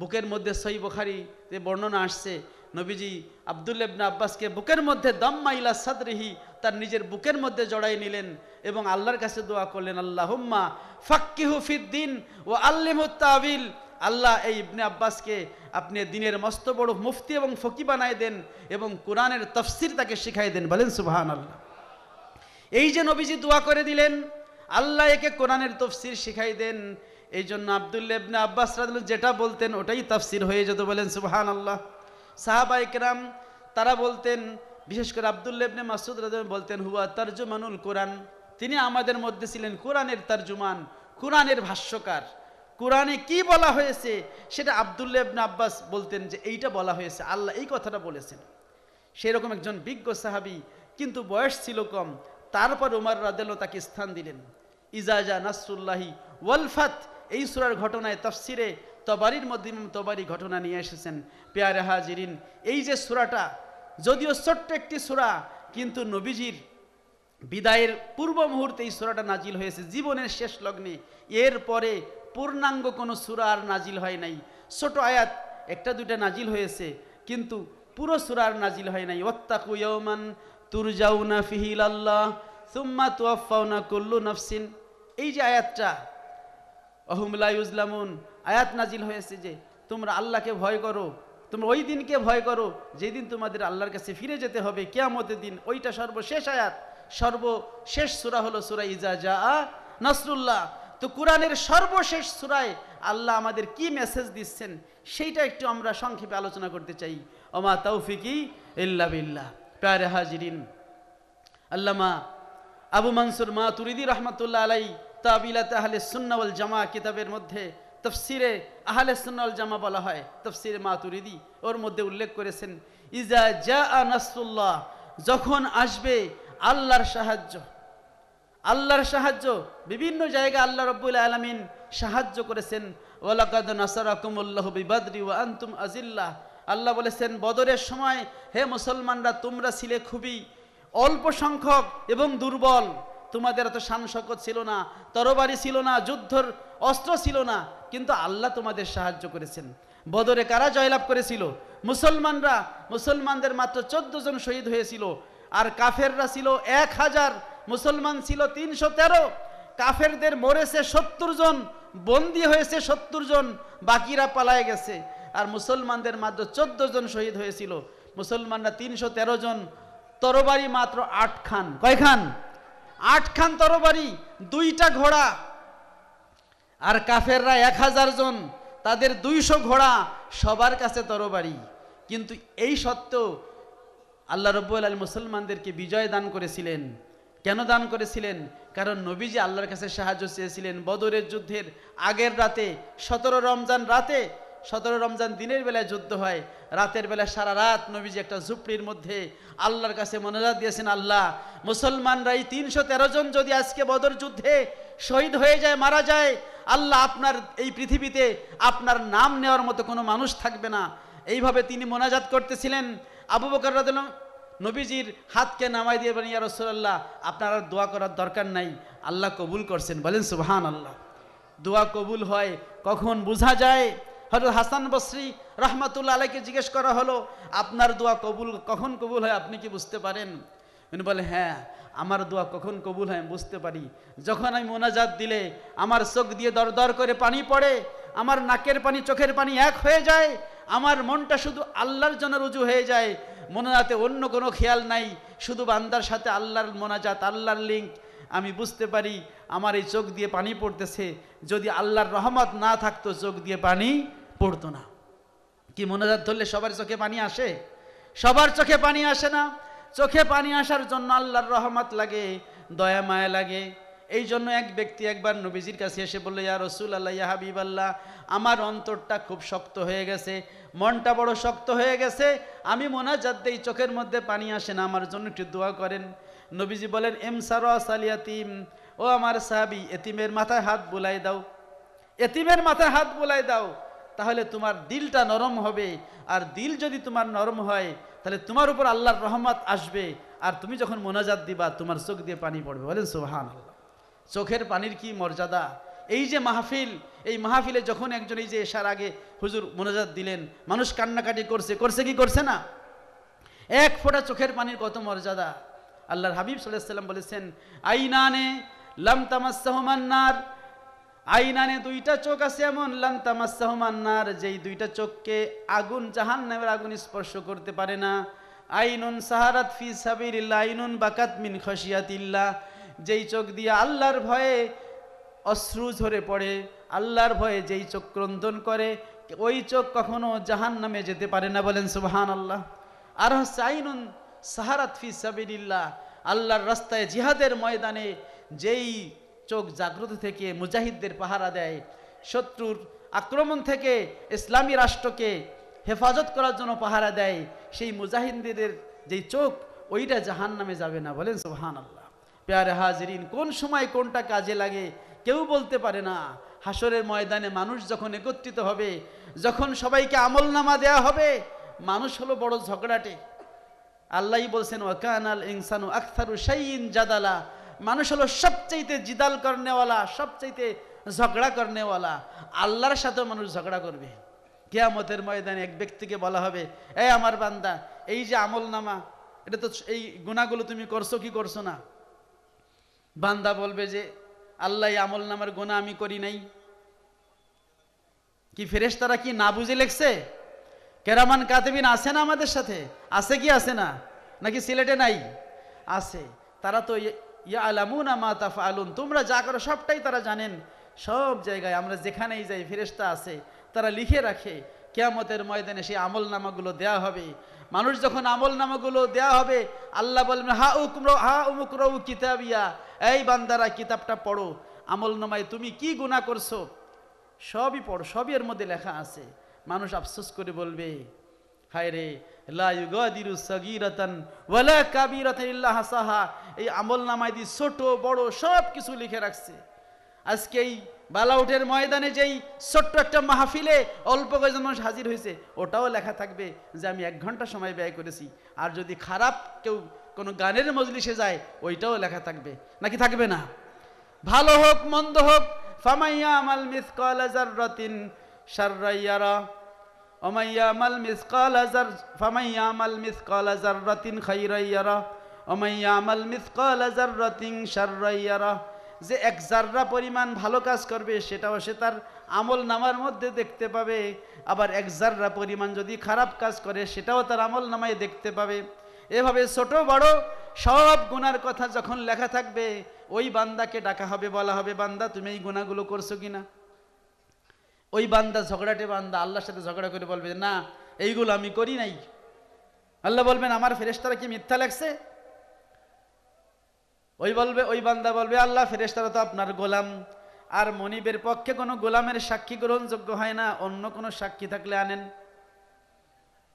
বুকের মধ্যে সহিহ বুখারীতে বর্ণনা আসছে, নবীজি আব্দুল্লাহ ইবনু আব্বাসকে বুকের মধ্যে দাম্মা ইলা সাদরিহি, তার নিজের বুকের মধ্যে জড়াই নিলেন এবং আল্লাহর কাছে দোয়া করলেন, আল্লাহুম্মা ফাক্কিহু ফিদ্দিন ওয়া আল্লিমহু তাবিল। আল্লাহ এই ইবনে আব্বাসকে আপনি দিনের মস্ত বড় মুফতি এবং ফকি বানায় দেন এবং কোরআনের তাফসীর তাকে শিখাই দেন। বলেন সুবহানাল্লাহ। এই যে নবীজি দোয়া করে দিলেন, আল্লাহ একে কোরআনের তাফসীর শিখাই দেন, এই জন্য আব্দুল্লাহ ইবনে আব্বাস রাদিয়াল্লাহু যেটা বলতেন ওটাই তাফসীর হয়ে যেত। বলেন সুবহানাল্লাহ। সাহাবায়ে কেরাম তারা বলতেন, বিশেষ করে আব্দুল্লাহ ইবনে মাসউদ রাদিয়াল্লাহু বলতেন, হুয়া তারজুমানুল কোরআন, তিনি আমাদের মধ্যে ছিলেন কোরআনের তারজুমান, কোরআনের ভাষ্যকার। কোরআনে কি বলা হয়েছে সেটা আব্দুল্লাহ ইবনে আব্বাস বলতেন যে এইটা বলা হয়েছে, আল্লাহ এই কথাটা বলেছেন। সেরকম একজন বিজ্ঞ সাহাবী, কিন্তু বয়স ছিল কম, তারপর উমর রাদিয়াল্লাহু তাকে স্থান দিলেন। ইজাজা নাসরুল্লাহি ওয়াল ফাত, এই সূরার ঘটনায় তাফসিরে তবারির মধ্যে ইমাম তবারি ঘটনা নিয়ে এসেছেন। পেয়ারে হাজিরিন, এই যে সূরাটা যদিও ছোট্ট একটি সূরা, কিন্তু নবীজির বিদায়ের পূর্ব মুহূর্তে এই সূরাটা নাজিল হয়েছে, জীবনের শেষ লগ্নে। এরপরে পূর্ণাঙ্গ কোনো সূরা আর নাজিল হয় নাই, ছোট আয়াত একটা দুইটা নাজিল হয়েছে, কিন্তু পুরো সূরা আর নাজিল হয় নাই। ওয়াত্তাকু ইয়াওমান তুরজাউনা ফিহি ইলাল্লাহ সুম্মা তুওয়াফাউনা কুল্লু নাফসিন, এই যে আয়াতটা, অহুম লা ইউজলামুন, আয়াত নাজিল হয়েছে যে তোমরা আল্লাহকে ভয় করো, তোমরা ওই দিনকে ভয় করো যেদিন তোমাদের আল্লাহর কাছে ফিরে যেতে হবে, কিয়ামতের দিন। ওইটা সর্বশেষ আয়াত, সর্বশেষ সূরা হলো সূরা ইজা জাআ নাসরুল্লাহ। তো কোরআনের সর্বশেষ সূরায় আল্লাহ আমাদের কি মেসেজ দিচ্ছেন সেইটা একটু আমরা সংক্ষেপে আলোচনা করতে চাই। ওমা তাওফিকি ইল্লা বিল্লাহ। প্যারে হাজিরিন, আল্লামা আবু মনসুর মাতুরিদি রাহমাতুল্লাহ আলাইহি তাবিলাত আহলে সুন্নাহ ওয়াল জামা কিতাবের মধ্যে তাফসিরে আহলে সুন্নাহ ওয়াল জামা বলা হয়, তাফসিরে মাতুরিদি, ওর মধ্যে উল্লেখ করেছেন, ইজা জাআ নাসরুল্লাহ, যখন আসবে আল্লাহর সাহায্য। আল্লাহর সাহায্য বিভিন্ন জায়গায় আল্লাহ রাব্বুল আলামিন সাহায্য করেছেন। ওয়ালাকাদ নাসারাকুমুল্লাহু বিবাদরি ওয়া আনতুম আযিল্লাহ, আল্লাহ বলেছেন বদরের সময় হে মুসলমানরা তোমরা ছিলে খুবই অল্প সংখ্যক এবং দুর্বল, তোমাদের এত শান শওকত ছিল না, তরবারি ছিল না, যুদ্ধর অস্ত্র ছিল না, কিন্তু আল্লাহ তোমাদের সাহায্য করেছেন। বদরে কারা জয়লাভ করেছিল? মুসলমানরা। মুসলমানদের মাত্র 14 জন শহীদ হয়েছিল, আর কাফেররা ছিল 1000, মুসলমান ছিল 313। কাফেরদের মরেছে 70 জন, বন্দী হয়েছে 70 জন, বাকিরা পালায় গেছে। আর মুসলমানদের মাত্র 14 জন শহীদ হয়েছিল, মুসলমানরা 313 জন, তরবারি মাত্র 8 খান। কয় খান? 8 খান তরবারি, 2টা ঘোড়া। আর কাফেররা 1000 জন, তাদের 200 ঘোড়া, সবার কাছে তরবারি। কিন্তু এই সত্ত্বেও আল্লাহ রাব্বুল আলামিন মুসলমানদেরকে বিজয় দান করেছিলেন। কেন দান করেছিলেন? কারণ নবীজি আল্লাহর কাছে সাহায্য চেয়েছিলেন। বদরের যুদ্ধের আগের রাতে, 17 রমজান রাতে, 17 রমজান দিনের বেলায় যুদ্ধ হয়, রাতের বেলা সারা রাত নবীজি একটা ঝুপড়ির মধ্যে আল্লাহর কাছে মোনাজাত দিয়েছেন, আল্লাহ মুসলমানরা এই 313 জন যদি আজকে বদর যুদ্ধে শহীদ হয়ে যায়, মারা যায়, আল্লাহ আপনার এই পৃথিবীতে আপনার নাম নেওয়ার মতো কোনো মানুষ থাকবে না। এইভাবে তিনি মোনাজাত করতেছিলেন। আবু বকর রাদিয়াল্লাহু নবীজির হাতকে নামাই দিয়ে বলেন, ইয়া রাসূলুল্লাহ আপনার আর দোয়া করার দরকার নাই, আল্লাহ কবুল করছেন। বলেন সুবহানাল্লাহ। দোয়া কবুল হয় কখন বোঝা যায়? হযরত হাসান বসরি রাহমাতুল্লাহ আলাইহিকে জিজ্ঞেস করা হলো, আপনার দোয়া কবুল কখন কবুল হয় আপনি কি বুঝতে পারেন? উনি বলে, হ্যাঁ আমার দোয়া কখন কবুল হয় বুঝতে পারি, যখন আমি মোনাজাত দিলে আমার চোখ দিয়ে দর দর করে পানি পড়ে, আমার নাকের পানি চোখের পানি এক হয়ে যায়, আমার মনটা শুধু আল্লাহর জন্য রুজু হয়ে যায়, মোনাজাতে অন্য কোনো খেয়াল নাই, শুধু বান্দার সাথে আল্লাহর মোনাজাত, আল্লাহর লিঙ্ক। আমি বুঝতে পারি আমার এই চোখ দিয়ে পানি পড়তেছে, যদি আল্লাহর রহমত না থাকতো চোখ দিয়ে পানি পড়তো না। কি মোনাজাত ধরলে সবার চোখে পানি আসে? সবার চোখে পানি আসে না। চোখে পানি আসার জন্য আল্লাহর রহমত লাগে, দয়া মায়া লাগে। এই জন্য এক ব্যক্তি একবার নবীজির কাছে এসে বলল, ইয়া রাসূলুল্লাহ, ইয়া হাবিবাল্লাহ, আমার অন্তরটা খুব শক্ত হয়ে গেছে, মনটা বড় শক্ত হয়ে গেছে, আমি মোনাজাত দেই চোখের মধ্যে পানি আসে না, আমার জন্য একটু দোয়া করেন। নবীজি বলেন, ইমসারা সালিয়াতিম, ও আমার সাহাবী, এতিমের মাথায় হাত বুলাই দাও, এতিমের মাথায় হাত বুলাই দাও। তাহলে তোমার দিলটা নরম হবে, আর দিল যদি তোমার নরম হয় তাহলে তোমার উপর আল্লাহর রহমত আসবে, আর তুমি যখন মোনাজাত দিবা তোমার চোখ দিয়ে পানি পড়বে। বলেন সুবহানাল্লাহ। চোখের পানির কি মর্যাদা! এই যে মাহফিল, এই মাহফিলে যখন একজন এই যে এশার আগে হুজুর মোনাজাত দিলেন, মানুষ কান্নাকাটি করছে কি করছে না? এক ফোঁটা চোখের পানির কত মর্যাদা! আল্লাহর হাবিব সাল্লাল্লাহু আলাইহি ওয়াসাল্লাম বলেছেন, আইনানে লাম তামাসসাহুমান নার, আইনানে দুইটা চোখ আছে এমন, লাম তামাসসাহুমান নার, যেই দুইটা চোখকে আগুন, জাহান্নামের আগুন স্পর্শ করতে পারে না। আইনুন সাহারাত ফি সাবিলিল্লাহ, আইনুন বাকাত মিন খাশিয়াতিল্লাহ, যেই চোখ দিয়ে আল্লাহর ভয়ে অশ্রু ঝরে পড়ে, আল্লাহর ভয়ে যেই চোখ ক্রন্দন করে, ওই চোখ কখনো জাহান্নামে যেতে পারে না। বলেন সুবহানাল্লাহ। আর হচ্ছে আইনুন সাহারাত ফি সাবিলিল্লাহ, আল্লাহর রাস্তায় জিহাদের ময়দানে যেই চোখ জাগ্রত থেকে মুজাহিদদের পাহারা দেয়, শত্রুর আক্রমণ থেকে ইসলামী রাষ্ট্রকে হেফাজত করার জন্য পাহারা দেয়, সেই মুজাহিদদের যেই চোখ, ওইটা জাহান্নামে যাবে না। বলেন সুবহানাল্লাহ। প্যারে হাজিরিন, কোন সময় কোনটা কাজে লাগে কেউ বলতে পারে না। হাসরের ময়দানে মানুষ যখন একত্রিত হবে, যখন সবাইকে আমলনামা দেয়া হবে, মানুষ হলো বড় ঝগড়াটে। আল্লাহই বলছেন, ওয়াকানাল ইনসানু আকসারু শাইইন জাদালা, মানুষ হলো সবচাইতে জিদাল করনেওয়ালা, সবচাইতে ঝগড়া করনেওয়ালা। আল্লাহর সাথেও মানুষ ঝগড়া করবে। কিয়ামতের ময়দানে এক ব্যক্তিকে বলা হবে, এ আমার বান্দা, এই যে আমলনামা, এটা তো এই গুনাহগুলো তুমি করছো কি করছো না? বান্দা বলবে যে আল্লাহ, এই আমলনামার গুনাহ আমি করি নাই। কি ফেরেশতারা কি না বুঝে লেখছে? কেরামান কাতিবিন আছে না আমাদের সাথে? আছে কি আছে না? নাকি সিলেটে নাই? আছে। তারা তো ইয়ালামুনা মা তাফআলুন, তোমরা যা করো সবটাই তারা জানেন। সব জায়গায় আমরা যেখানেই যাই ফেরেশতা আছে, তারা লিখে রাখে। কিয়ামতের ময়দানে সেই আমলনামাগুলো দেয়া হবে। মানুষ যখন আমলনামাগুলো দেয়া হবে, আল্লাহ বলবেন, হা উমুকরাউ কিতাবিয়া, এই বান্দারা কিতাবটা পড়ো, আমলনামায় তুমি কি গুনাহ করছো সবই পড়ো, সবই এর মধ্যে লেখা আছে। মানুষ আফসোস করে বলবে, হায় রে, লা ইউগাদিরু সাগীরাতান ওয়ালা কাবীরাতান ইল্লা হাসাহা, এই আমলনামায় দিয়ে ছোট বড় সব কিছু লিখে রাখছে। আজকে এই বালাউটের ময়দানে যেই ছোট্ট একটা মাহফিলে অল্প কয়েকজন মানুষ হাজির হয়েছে, ওটাও লেখা থাকবে যে আমি 1 ঘন্টা সময় ব্যয় করেছি। আর যদি খারাপ কেউ কোনো গানের মজলিসে যায়, ওইটাও লেখা থাকবে, নাকি থাকবে না? ভালো হোক মন্দ হোক, ফামাইয়া আমাল মিসকালা যাররাতিন শাররান ইয়ারা ওমাইয়া আমাল মিসকালা ফামাইয়া আমাল মিসকালা যাররাতিন খাইরান ইয়ারা ওমাইয়া আমাল মিসকালা যাররাতিন শাররান ইয়ারা, যে 1 জাররা পরিমাণ ভালো কাজ করবে সেটাও সে তার আমল নামার মধ্যে দেখতে পাবে, আবার 1 জাররা পরিমাণ যদি খারাপ কাজ করে সেটাও তার আমল নামায় দেখতে পাবে। এভাবে ছোট বড় সব গুনার কথা যখন লেখা থাকবে, ওই বান্দাকে ডাকা হবে, বলা হবে, বান্দা তুমি এই গুনাহগুলো করছো কিনা? ওই বান্দা, ঝগড়াটে বান্দা, আল্লাহর সাথে ঝগড়া করে বলবে, না এইগুলো আমি করি নাই। আল্লাহ বলবেন, আমার ফেরেশতারা কি মিথ্যা লেখছে? ওই বান্দা বলবে, আল্লাহ, ফেরেশতারা তো আপনার গোলাম, আর মনিবের পক্ষে কোনো গোলামের সাক্ষী গ্রহণযোগ্য হয় না, অন্য কোনো সাক্ষী থাকলে আনেন।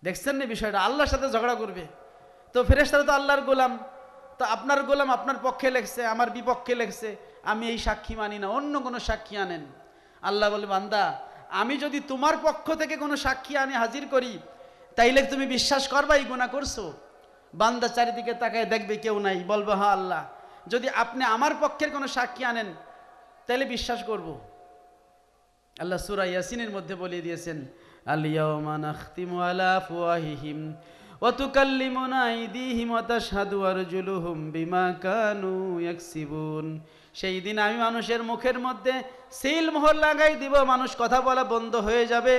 দেখছেন না বিষয়টা? আল্লাহর সাথে ঝগড়া করবে। তো ফেরেশতারা তো আল্লাহর গোলাম, তো আপনার গোলাম আপনার পক্ষে লেখছে, আমার বিপক্ষে লেখছে, আমি এই সাক্ষী মানি না, অন্য কোনো সাক্ষী আনেন। আল্লাহ বলে, বান্দা, আমি যদি তোমার পক্ষ থেকে কোনো সাক্ষী আনি হাজির করি, তাইলে তুমি বিশ্বাস করবা এই গুনাহ করছো? বান্দা চারিদিকে তাকায় দেখবে কেউ নাই, বলবো, হ্যাঁ আল্লাহ, যদি আপনি আমার পক্ষের কোনো সাক্ষী আনেন তাহলে বিশ্বাস করব। আল্লাহ সূরা ইয়াসিনের মধ্যে বলে দিয়েছেন, আল ইয়াওমা নাখতিমু আলা আফওয়াহিহিম ওয়া তুকাল্লিমুনা আইদিহিম ওয়া তাশহাদু আরজুলুহুম বিমা কানু ইয়াকসিবুন, সেই দিন আমি মানুষের মুখের মধ্যে সিল মোহর লাগাই দিব, মানুষ কথা বলা বন্ধ হয়ে যাবে।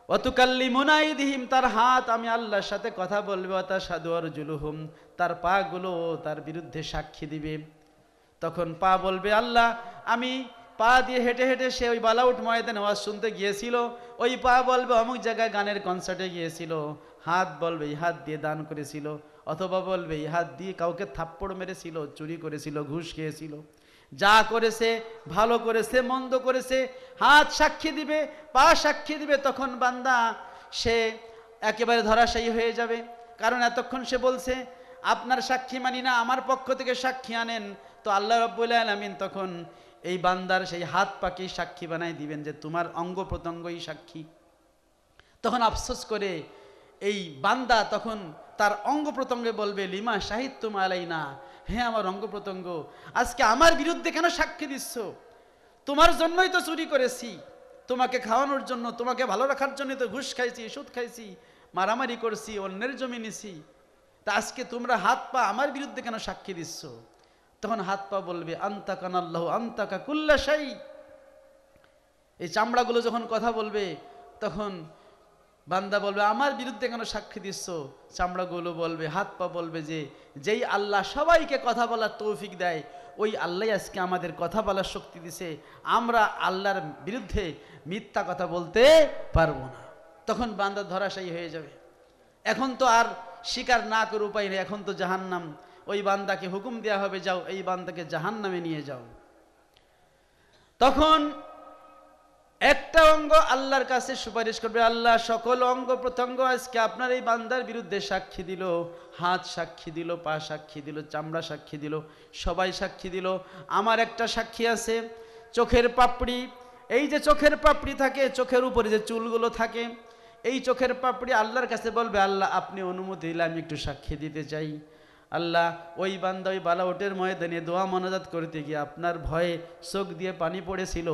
ওয়া তুকাল্লিমুনা আইদিহিম, তার হাত আমি আল্লাহর সাথে কথা বলবে, ওয়া তাশহাদু আরজুলুহুম, তার পাগুলো তার বিরুদ্ধে সাক্ষী দিবে। তখন পা বলবে, আল্লাহ, আমি পা দিয়ে হেঁটে হেঁটে সে ওই বালাউট ময়দানে ওয়াজ শুনতে গিয়েছিল, ওই পা বলবে অমুক জায়গায় গানের কনসার্টে গিয়েছিল, হাত বলবে এই হাত দিয়ে দান করেছিল, অথবা বলবে এই হাত দিয়ে কাউকে থাপ্পড় মেরেছিল, চুরি করেছিল, ঘুষ খেয়েছিল। যা করেছে, ভালো করেছে মন্দ করেছে, হাত সাক্ষী দিবে, পা সাক্ষী দিবে। তখন বান্দা সে একেবারে ধরাশায়ী হয়ে যাবে, কারণ এতক্ষণ সে বলছে আপনার সাক্ষী মানি না, আমার পক্ষ থেকে সাক্ষী আনেন। তো আল্লাহ রাব্বুল আলামিন তখন এই বান্দার সেই হাত পাকে সাক্ষী বানাই দিবেন যে তোমার অঙ্গ প্রত্যঙ্গই সাক্ষী। তখন আফসোস করে এই বান্দা তখন তার অঙ্গ প্রত্যঙ্গে বলবে লিমা শাহিদতুম আলাইনা, হ্যাঁ আমার অঙ্গ প্রত্যঙ্গ আজকে আমার বিরুদ্ধে কেন সাক্ষী দিচ্ছ? তোমার জন্যই তো চুরি করেছি, তোমাকে খাওয়ানোর জন্য, তোমাকে ভালো রাখার জন্য তো ঘুষ খাইছি, সুদ খাইছি, মারামারি করছি, অন্যের জমি নিছি, তা আজকে তোমরা হাত পা আমার বিরুদ্ধে কেন সাক্ষী দিচ্ছ? তখন হাত পা বলবে আনতাকানাল্লাহু আনতাকা কুল্লা শাই। এই চামড়াগুলো যখন কথা বলবে তখন বান্দা বলবে আমার বিরুদ্ধে কেন সাক্ষী দিচ্ছ? চামড়াগুলো বলবে, হাত পা বলবে যে যেই আল্লাহ সবাইকে কথা বলার তৌফিক দেয় ওই আল্লাহ আজকে আমাদের কথা বলার শক্তি দিছে, আমরা আল্লাহর বিরুদ্ধে মিথ্যা কথা বলতে পারবো না। তখন বান্দা ধরাশায়ী হয়ে যাবে। এখন তো আর স্বীকার না করে উপায় নেই, এখন তো জাহান্নাম। ওই বান্দাকে হুকুম দেওয়া হবে যাও এই বান্দাকে জাহান্নামে নিয়ে যাও। তখন একটা অঙ্গ আল্লাহর কাছে সুপারিশ করবে, আল্লাহ সকল অঙ্গ প্রত্যঙ্গ আজকে আপনার এই বান্দার বিরুদ্ধে সাক্ষী দিল, হাত সাক্ষী দিল, পা সাক্ষী দিল, চামড়া সাক্ষী দিল, সবাই সাক্ষী দিল। আমার একটা সাক্ষী আছে, চোখের পাপড়ি। এই যে চোখের পাপড়ি থাকে, চোখের উপরে যে চুলগুলো থাকে, এই চোখের পাপড়ি আল্লাহর কাছে বলবে আল্লাহ আপনি অনুমতি দিলে আমি একটু সাক্ষী দিতে চাই। আল্লাহ ওই বান্দা ওই বালাউটের ময়দানে দোয়া মোনাজাত করতে গিয়ে আপনার ভয়ে চোখ দিয়ে পানি পড়েছিল,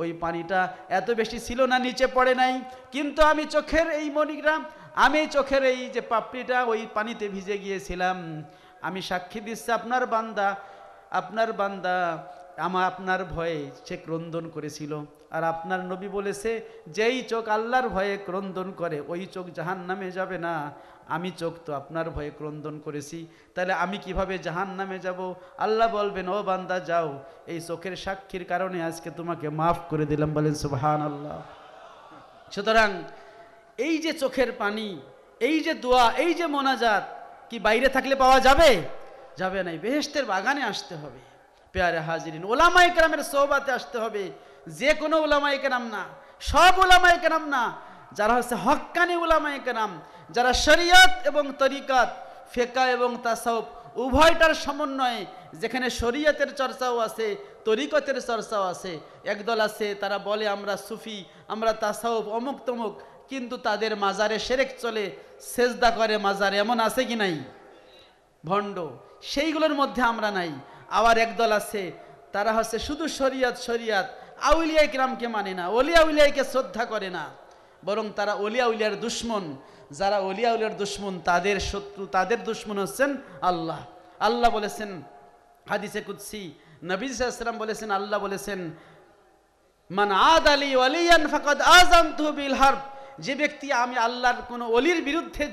ওই পানিটা এত বেশি ছিল না, নিচে পড়ে নাই, কিন্তু আমি চোখের এই মণিগ্রাম, আমি চোখের এই যে পাপড়িটা ওই পানিতে ভিজে গিয়েছিলাম। আমি সাক্ষী দিচ্ছি আপনার বান্দা আপনার ভয়ে সে ক্রন্দন করেছিল। আর আপনার নবী বলেছে যেই চোখ আল্লাহর ভয়ে ক্রন্দন করে ওই চোখ জাহান্নামে যাবে না। আমি চোখ তো আপনার ভয়ে ক্রন্দন করেছি, তাহলে আমি কিভাবে জাহান্নামে যাব? আল্লাহ বলবেন ও বান্দা যাও, এই চোখের সাক্ষীর কারণে আজকে তোমাকে মাফ করে দিলাম। বলেন সুবহানাল্লাহ। সুতরাং এই যে চোখের পানি, এই যে দোয়া, এই যে মোনাজাত কি বাইরে থাকলে পাওয়া যাবে? যাবে না, বেহেশতের বাগানে আসতে হবে। পেয়ারে হাজিরিন, ওলামায়ে কেরামের সোহবাতে আসতে হবে। যে কোনো ওলামায়ে কেরাম না, সব ওলামায়ে কেরাম না, যারা হচ্ছে হক্কানি ওলামায়ে কেরাম, যারা শরিয়ত এবং তরিকাত, ফিকহ এবং তাসাউফ উভয়টার সমন্বয়ে, যেখানে শরিয়তের চর্চাও আছে, তরিকতের চর্চাও আছে। একদল আছে তারা বলে আমরা সুফি, আমরা তাসাউফ, অমুক তমুক, কিন্তু তাদের মাজারে শিরক চলে, সেজদা করে মাজারে, এমন আছে কি নাই? ভণ্ড, সেইগুলোর মধ্যে আমরা নাই। আবার একদল আছে তারা হচ্ছে শুধু শরিয়ত, আউলিয়া কিরামকে মানে না, ওলিয়া উলিয়াকে শ্রদ্ধা করে না, বরং তারা ওলিয়া উলিয়ার দুশ্মন। যারা ওলিয়া উলিয়ার দুশ্মন তাদের শত্রু, তাদের দুশ্মন হচ্ছেন আল্লাহ। আল্লাহ বলেছেন হাদিসে কুদসি, নবী সাল্লাল্লাহু আলাইহি ওয়াসাল্লাম বলেছেন, আল্লাহ বলেছেন মান আদালি ওয়ালিয়ান ফাকাদ আযানতুহু বিল হারব। যে ব্যক্তি আমি আল্লাহর কোনো ওলির বিরুদ্ধে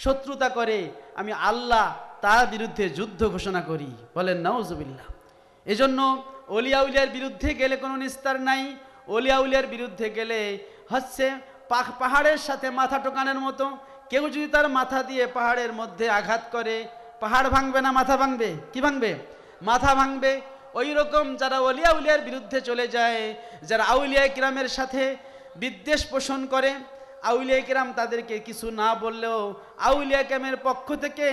শত্রুতা করে, আমি আল্লাহ তার বিরুদ্ধে যুদ্ধ ঘোষণা করি। বলেন নাউজুবিল্লাহ। এজন্য ওলিয়া উলিয়ার বিরুদ্ধে গেলে কোনো নিস্তার নাই। ওলিয়া উলিয়ার বিরুদ্ধে গেলে হচ্ছে পাহাড়ের সাথে মাথা টোকানোর মতো। কেউ যদি তার মাথা দিয়ে পাহাড়ের মধ্যে আঘাত করে, পাহাড় ভাঙবে না, মাথা ভাঙবে। কি ভাঙবে? মাথা ভাঙবে। ওই রকম যারা ওলিয়া উলিয়ার বিরুদ্ধে চলে যায়, যারা আউলিয়া কিরামের সাথে বিদ্বেষ পোষণ করে, আউলিয়া কিরাম তাদেরকে কিছু না বললেও আউলিয়া কিরামের পক্ষ থেকে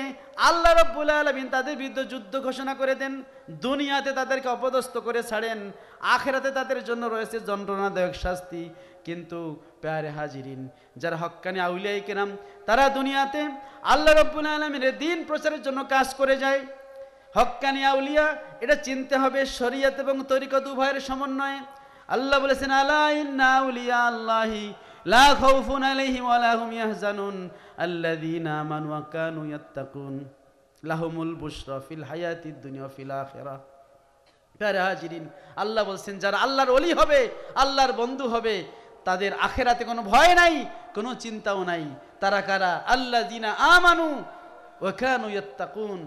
আল্লাহ রাব্বুল আলামিন তাদের বিরুদ্ধে যুদ্ধ ঘোষণা করে দেন। দুনিয়াতে তাদেরকে অপদস্থ করে ছাড়েন, আখিরাতে তাদের জন্য রয়েছে যন্ত্রণাদায়ক শাস্তি। কিন্তু প্যারে হাজিরিন, যারা হক্কানি আউলিয়া কিরাম, তারা দুনিয়াতে আল্লাহ রাব্বুল আলামিনের দ্বীন প্রচারের জন্য কাজ করে যায়। হক্কানি আউলিয়া, এটা চিনতে হবে শরিয়ত এবং তরিকত উভয়ের সমন্বয়ে। আল্লাহ বলেছেন আলা ইন্না আউলিয়া আল্লাহি লা খাউফুন আলাইহিম ওয়া লা হুম ইয়াহজানুন আল্লাযীনা আমানু ওয়া কানু ইয়াত্তাকুন লাহুমুল বুশরা ফিল হায়াতিদ দুনিয়া ওয়া ফিল আখিরাহ। প্যারে হাজিরিন, আল্লাহ বলছেন যারা আল্লাহর ওলি হবে, আল্লাহর বন্ধু হবে, তাদের আখিরাতে কোনো ভয় নাই, কোনো চিন্তাও নাই। তারা কারা? আল্লাযীনা আমানু ওয়া কানু ইয়াত্তাকুন,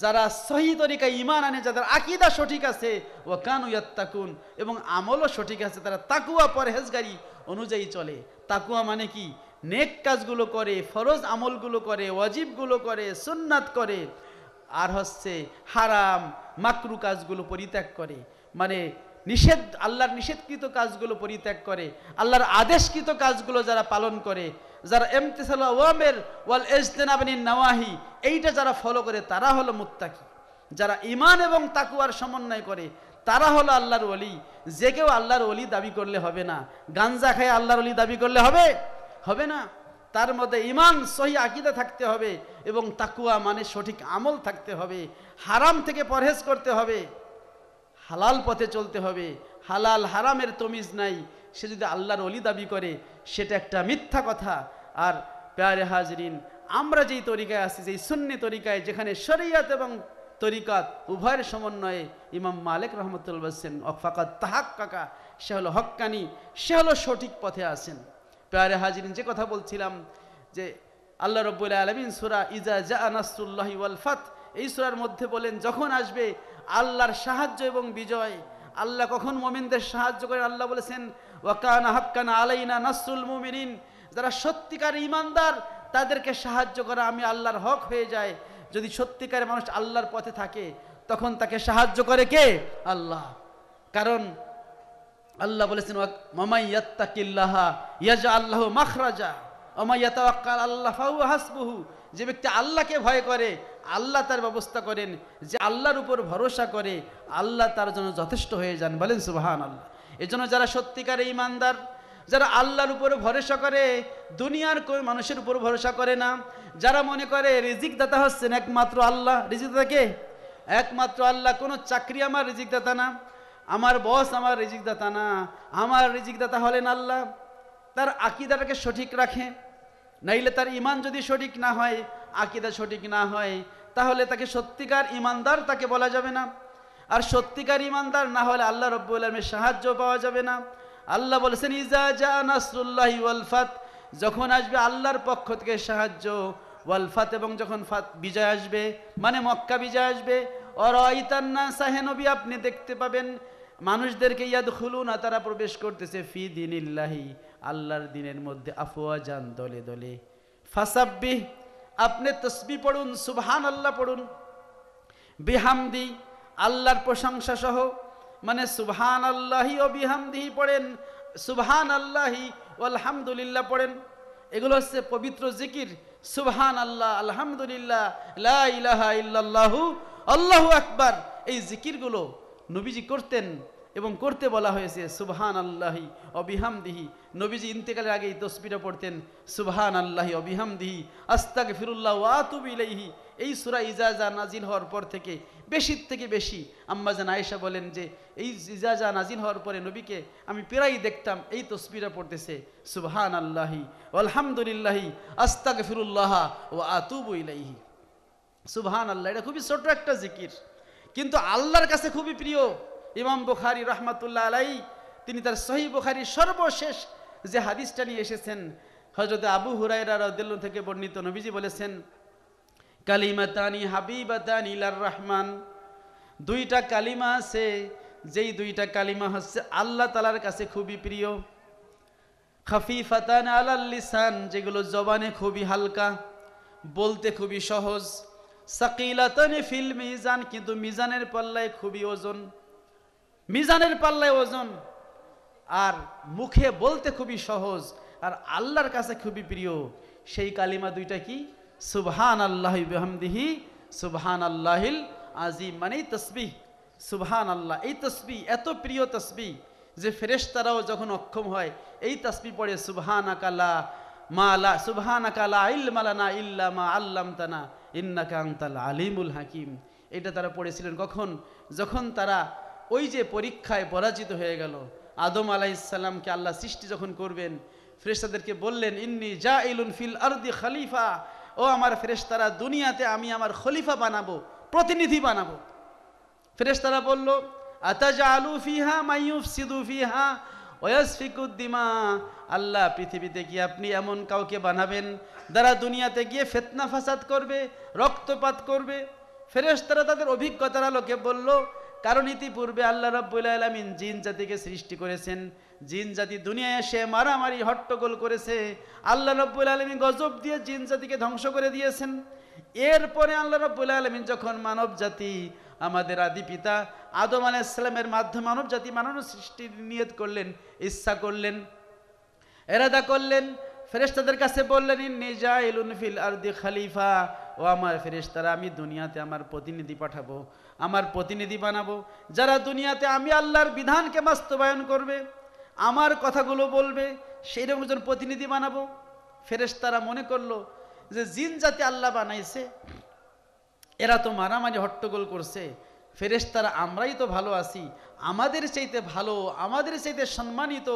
যারা সহি তরিকায় ঈমান আনে, যাদের আকীদা সঠিক আছে, ওয়া কানু ইয়াত্তাকুন, এবং আমলও সঠিক আছে, তারা তাকওয়া পরহেজগারি অনুযায়ী চলে। তাকওয়া মানে কি? নেক কাজগুলো করে, ফরজ আমলগুলো করে, ওয়াজিবগুলো করে, সুন্নাত করে, আর হচ্ছে হারাম মাকরু কাজগুলো পরিত্যাগ করে। মানে নিষেধ, আল্লাহর নিষেধকৃত কাজগুলো পরিত্যাগ করে, আল্লাহর আদেশকৃত কাজগুলো যারা পালন করে, যারা ইমতিসাল আওয়ামির ওয়াল ইজতিনাব আনিন নাওয়াহি, এইটা যারা ফলো করে তারা হলো মুত্তাকি। যারা ঈমান এবং তাকওয়ার সমন্বয় করে তারা হলো আল্লাহর ওলি। যে কেউ আল্লাহর ওলি দাবি করলে হবে না। গাঞ্জা খায় আল্লাহর ওলি দাবি করলে হবে না। তার মধ্যে ঈমান সহি আকীদা থাকতে হবে এবং তাকওয়া মানে সঠিক আমল থাকতে হবে। হারাম থেকে পরহেজ করতে হবে, হালাল পথে চলতে হবে। হালাল হারামের তমিজ নাই। সে যদি আল্লাহর ওলি দাবি করে সেটা একটা মিথ্যা কথা। আর প্যারে হাজরিন, আমরা যেই তরিকায় আছি, যেই সুন্নি তরিকায়, যেখানে শরীয়ত এবং তরিকাত উভয়ের সমন্বয়ে ইমাম মালিক রহমতুল্লাহ বলছেন ফাকাত তাহাক্কাকা, সে হলো হক্কানি, সে হলো সঠিক পথে আছেন। প্যারে হাজরিন, যে কথা বলছিলাম যে আল্লাহ রাব্বুল আলামিন সূরা ইজা জাআ নাসরুল্লাহি ওয়াল ফাত, এই সূরার মধ্যে বলেন যখন আসবে আল্লাহর সাহায্য এবং বিজয়। আল্লাহ কখন মুমিনদের সাহায্য করেন? আল্লাহ বলেছেন ওয়া কানা হাক্কান আলাইনা নাসরুল মুমিনিন, যারা সত্যিকার ঈমানদার তাদেরকে সাহায্য করা আমি আল্লাহর হক হয়ে যায়। যদি সত্যিকারের মানুষ আল্লাহর পথে থাকে তখন তাকে সাহায্য করে কে? আল্লাহ। কারণ আল্লাহ বলেছেন মামাই ইয়াত্তাকিল্লাহা ইয়াজআল লাহু মাখরাজা ওয়া মান ইয়াতাওয়াক্কাল আল্লাহ ফাহুয়া হাসবুহু, যে ব্যক্তি আল্লাহকে ভয় করে আল্লাহ তার ব্যবস্থা করেন। যে আল্লাহর উপর ভরসা করে আল্লাহ তার জন্য যথেষ্ট হয়ে যান। বলেন সুবহানাল্লাহ। এজন্য যারা সত্যিকারের ঈমানদার, যারা আল্লাহর উপর ভরসা করে, দুনিয়ার কোনো মানুষের উপর ভরসা করে না, যারা মনে করে রিজিক দাতা হচ্ছেন একমাত্র আল্লাহ, রিজিক দাতা কে? একমাত্র আল্লাহ। কোনো চাকরি আমার রিজিক দাতা না, আমার বস আমার রিজিক দাতা না, আমার রিজিক দাতা হলেন আল্লাহ। তার আকীদাটাকে সঠিক রাখে, নাইলে তার ঈমান যদি সঠিক না হয়, আকীদা সঠিক না হয়, তাহলে তাকে সত্যিকার ঈমানদার তাকে বলা যাবে না। আর সত্যিকার ঈমানদার না হলে আল্লাহ রাব্বুল আলামিনের সাহায্য পাওয়া যাবে না। আল্লাহ বলেছেন ইজা জা নাসরুল্লাহি ওয়াল ফাত, যখন আসবে আল্লাহর পক্ষ থেকে সাহায্য, ওয়াল ফাত, এবং যখন বিজয় আসবে মানে মক্কা বিজয় আসবে, অরাইতান নাসা, হে নবী আপনি দেখতে পাবেন মানুষদেরকে ইয়াদখুলুনা, তারা প্রবেশ করতেছে ফি দীনিল্লাহি, আল্লাহর দিনের মধ্যে আফওয়াজান, দলে দলে। ফাসাব্বিহ, আপনি তাসবিহ পড়ুন, সুবহানাল্লাহ পড়ুন, বিহামদি, আল্লাহর প্রশংসা সহ, মানে সুবহানাল্লাহি ওয়া বিহামদিহি পড়েন, সুবহানাল্লাহি ওয়াল হামদুলিল্লাহ পড়েন। এগুলো হচ্ছে পবিত্র জিকির। সুবহানাল্লাহ, আলহামদুলিল্লাহ, লা ইলাহা ইল্লাল্লাহু, আল্লাহু আকবার, এই জিকিরগুলো নবীজি করতেন এবং করতে বলা হয়েছে। সুবহানাল্লাহি ওয়া বিহামদিহি, নবীজি ইন্তেকালের আগে এই তাসবিহটা পড়তেন, সুবহানাল্লাহি ওয়া বিহামদিহি আস্তাগফিরুল্লাহ ওয়া আতুবু ইলাইহি। এই সূরা ইজাজা নাজিল হওয়ার পর থেকে বেশি থেকে বেশি আম্মা জান আয়েশা বলেন যে এই ইজাজা নাজিল হওয়ার পরে নবীকে আমি প্রায়ই দেখতাম এই তাসবিহটা পড়তেছে, সুবহানাল্লাহি ওয়াল হামদুলিল্লাহি আস্তাগফিরুল্লাহ ওয়া আতুবু ইলাইহি। সুবহানাল্লাহ, এটা খুবই ছোট একটা জিকির, কিন্তু আল্লাহর কাছে খুবই প্রিয়। ইমাম বুখারী রাহমাতুল্লাহ আলাইহি তিনি তার সহিহ বুখারীর সর্বশেষ যে হাদিসটা নিয়ে এসেছেন, হযরত আবু হুরায়রা রাদিয়াল্লাহু থেকে বর্ণিত, নবীজি বলেছেন কালিমাতানি হাবিবাতানি ইলার রহমান, দুইটা কালিমা আছে, যেই দুইটা কালিমা হচ্ছে আল্লাহ তাআলার কাছে খুবই প্রিয়। খাফিফাতান আলাল লিসান, যেগুলো জবানে খুবই হালকা, বলতে খুবই সহজ। সাকিলাতানি ফিল মিজান, কিন্তু মিজানের পাল্লায় খুবই ওজন, মিজানের পাল্লায় ওজন। আর মুখে বলতে খুবই সহজ আর আল্লাহর কাছে খুবই প্রিয়। সেই কালিমা দুইটা কি? সুবহানাল্লাহি বিহামদিহি সুবহানাল্লাহিল আজিম, মানে তাসবিহ। সুবহানাল্লাহ, এই তাসবিহ এত প্রিয় তাসবিহ যে ফেরেশতারাও যখন অক্ষম হয় এই তাসবিহ পড়ে, সুবহানাকা লা ইলমা লানা ইল্লা মা আল্লামতানা ইন্নাকা আনতাল আলিমুল হাকিম। এটা তারা পড়েছিলেন কখন? যখন তারা ওই যে পরীক্ষায় পরাজিত হয়ে গেল। আদম আলাইহিস সালামকে আল্লাহ সৃষ্টি যখন করবেন, ফেরেশতাদেরকে বললেন ইন্নী জাইলুন ফিল আরদি খলিফা, ও আমার ফেরেশতারা, দুনিয়াতে আমি আমার খলিফা বানাবো, প্রতিনিধি বানাবো। ফেরেশতারা বলল আতাজালু ফিহা মাইয়ুফসিদু ফিহা ওয়া ইয়াসফিকুদ দিমা, আল্লাহ পৃথিবীতে কি আপনি এমন কাউকে বানাবেন যারা দুনিয়াতে গিয়ে ফিতনা ফাসাদ করবে, রক্তপাত করবে? ফেরেশতারা তাদের অভিজ্ঞতার আলোকে বলল, কারণ ইতিপূর্বে আল্লাহ রাব্বুল আলামিন জিন জাতিকে সৃষ্টি করেছেন, জিন জাতি দুনিয়ায় এসে মারামারি হট্টগোল করেছে, আল্লাহ রাব্বুল আলামিন গজব দিয়ে জিন জাতিকে ধ্বংস করে দিয়েছেন। এরপরে আল্লাহ রাব্বুল আলামিন যখন মানব জাতি, আমাদের আদি পিতা আদম আলাইহিস সালামের মাধ্যমে মানব জাতি মানব সৃষ্টির নিয়ত করলেন, ইচ্ছা করলেন, এরাদা করলেন, ফেরেশতাদের কাছে বললেন ইন্নী জাইলুন ফিল আরদি খলিফা, ও ও আমার ফেরেশতারা, আমি দুনিয়াতে আমার প্রতিনিধি পাঠাবো, আমার প্রতিনিধি বানাবো, যারা দুনিয়াতে আমি আল্লাহর বিধানকে বাস্তবায়ন করবে, আমার কথাগুলো বলবে, সেই রকম একজন প্রতিনিধি বানাবো। ফেরেশতারা মনে করলো যে জিন জাতি আল্লাহ বানাইছে, এরা তো মারামারি হট্টগোল করছে, ফেরেশতারা আমরাই তো ভালো আছি, আমাদের চাইতে ভালো, আমাদের চাইতে সম্মানিত,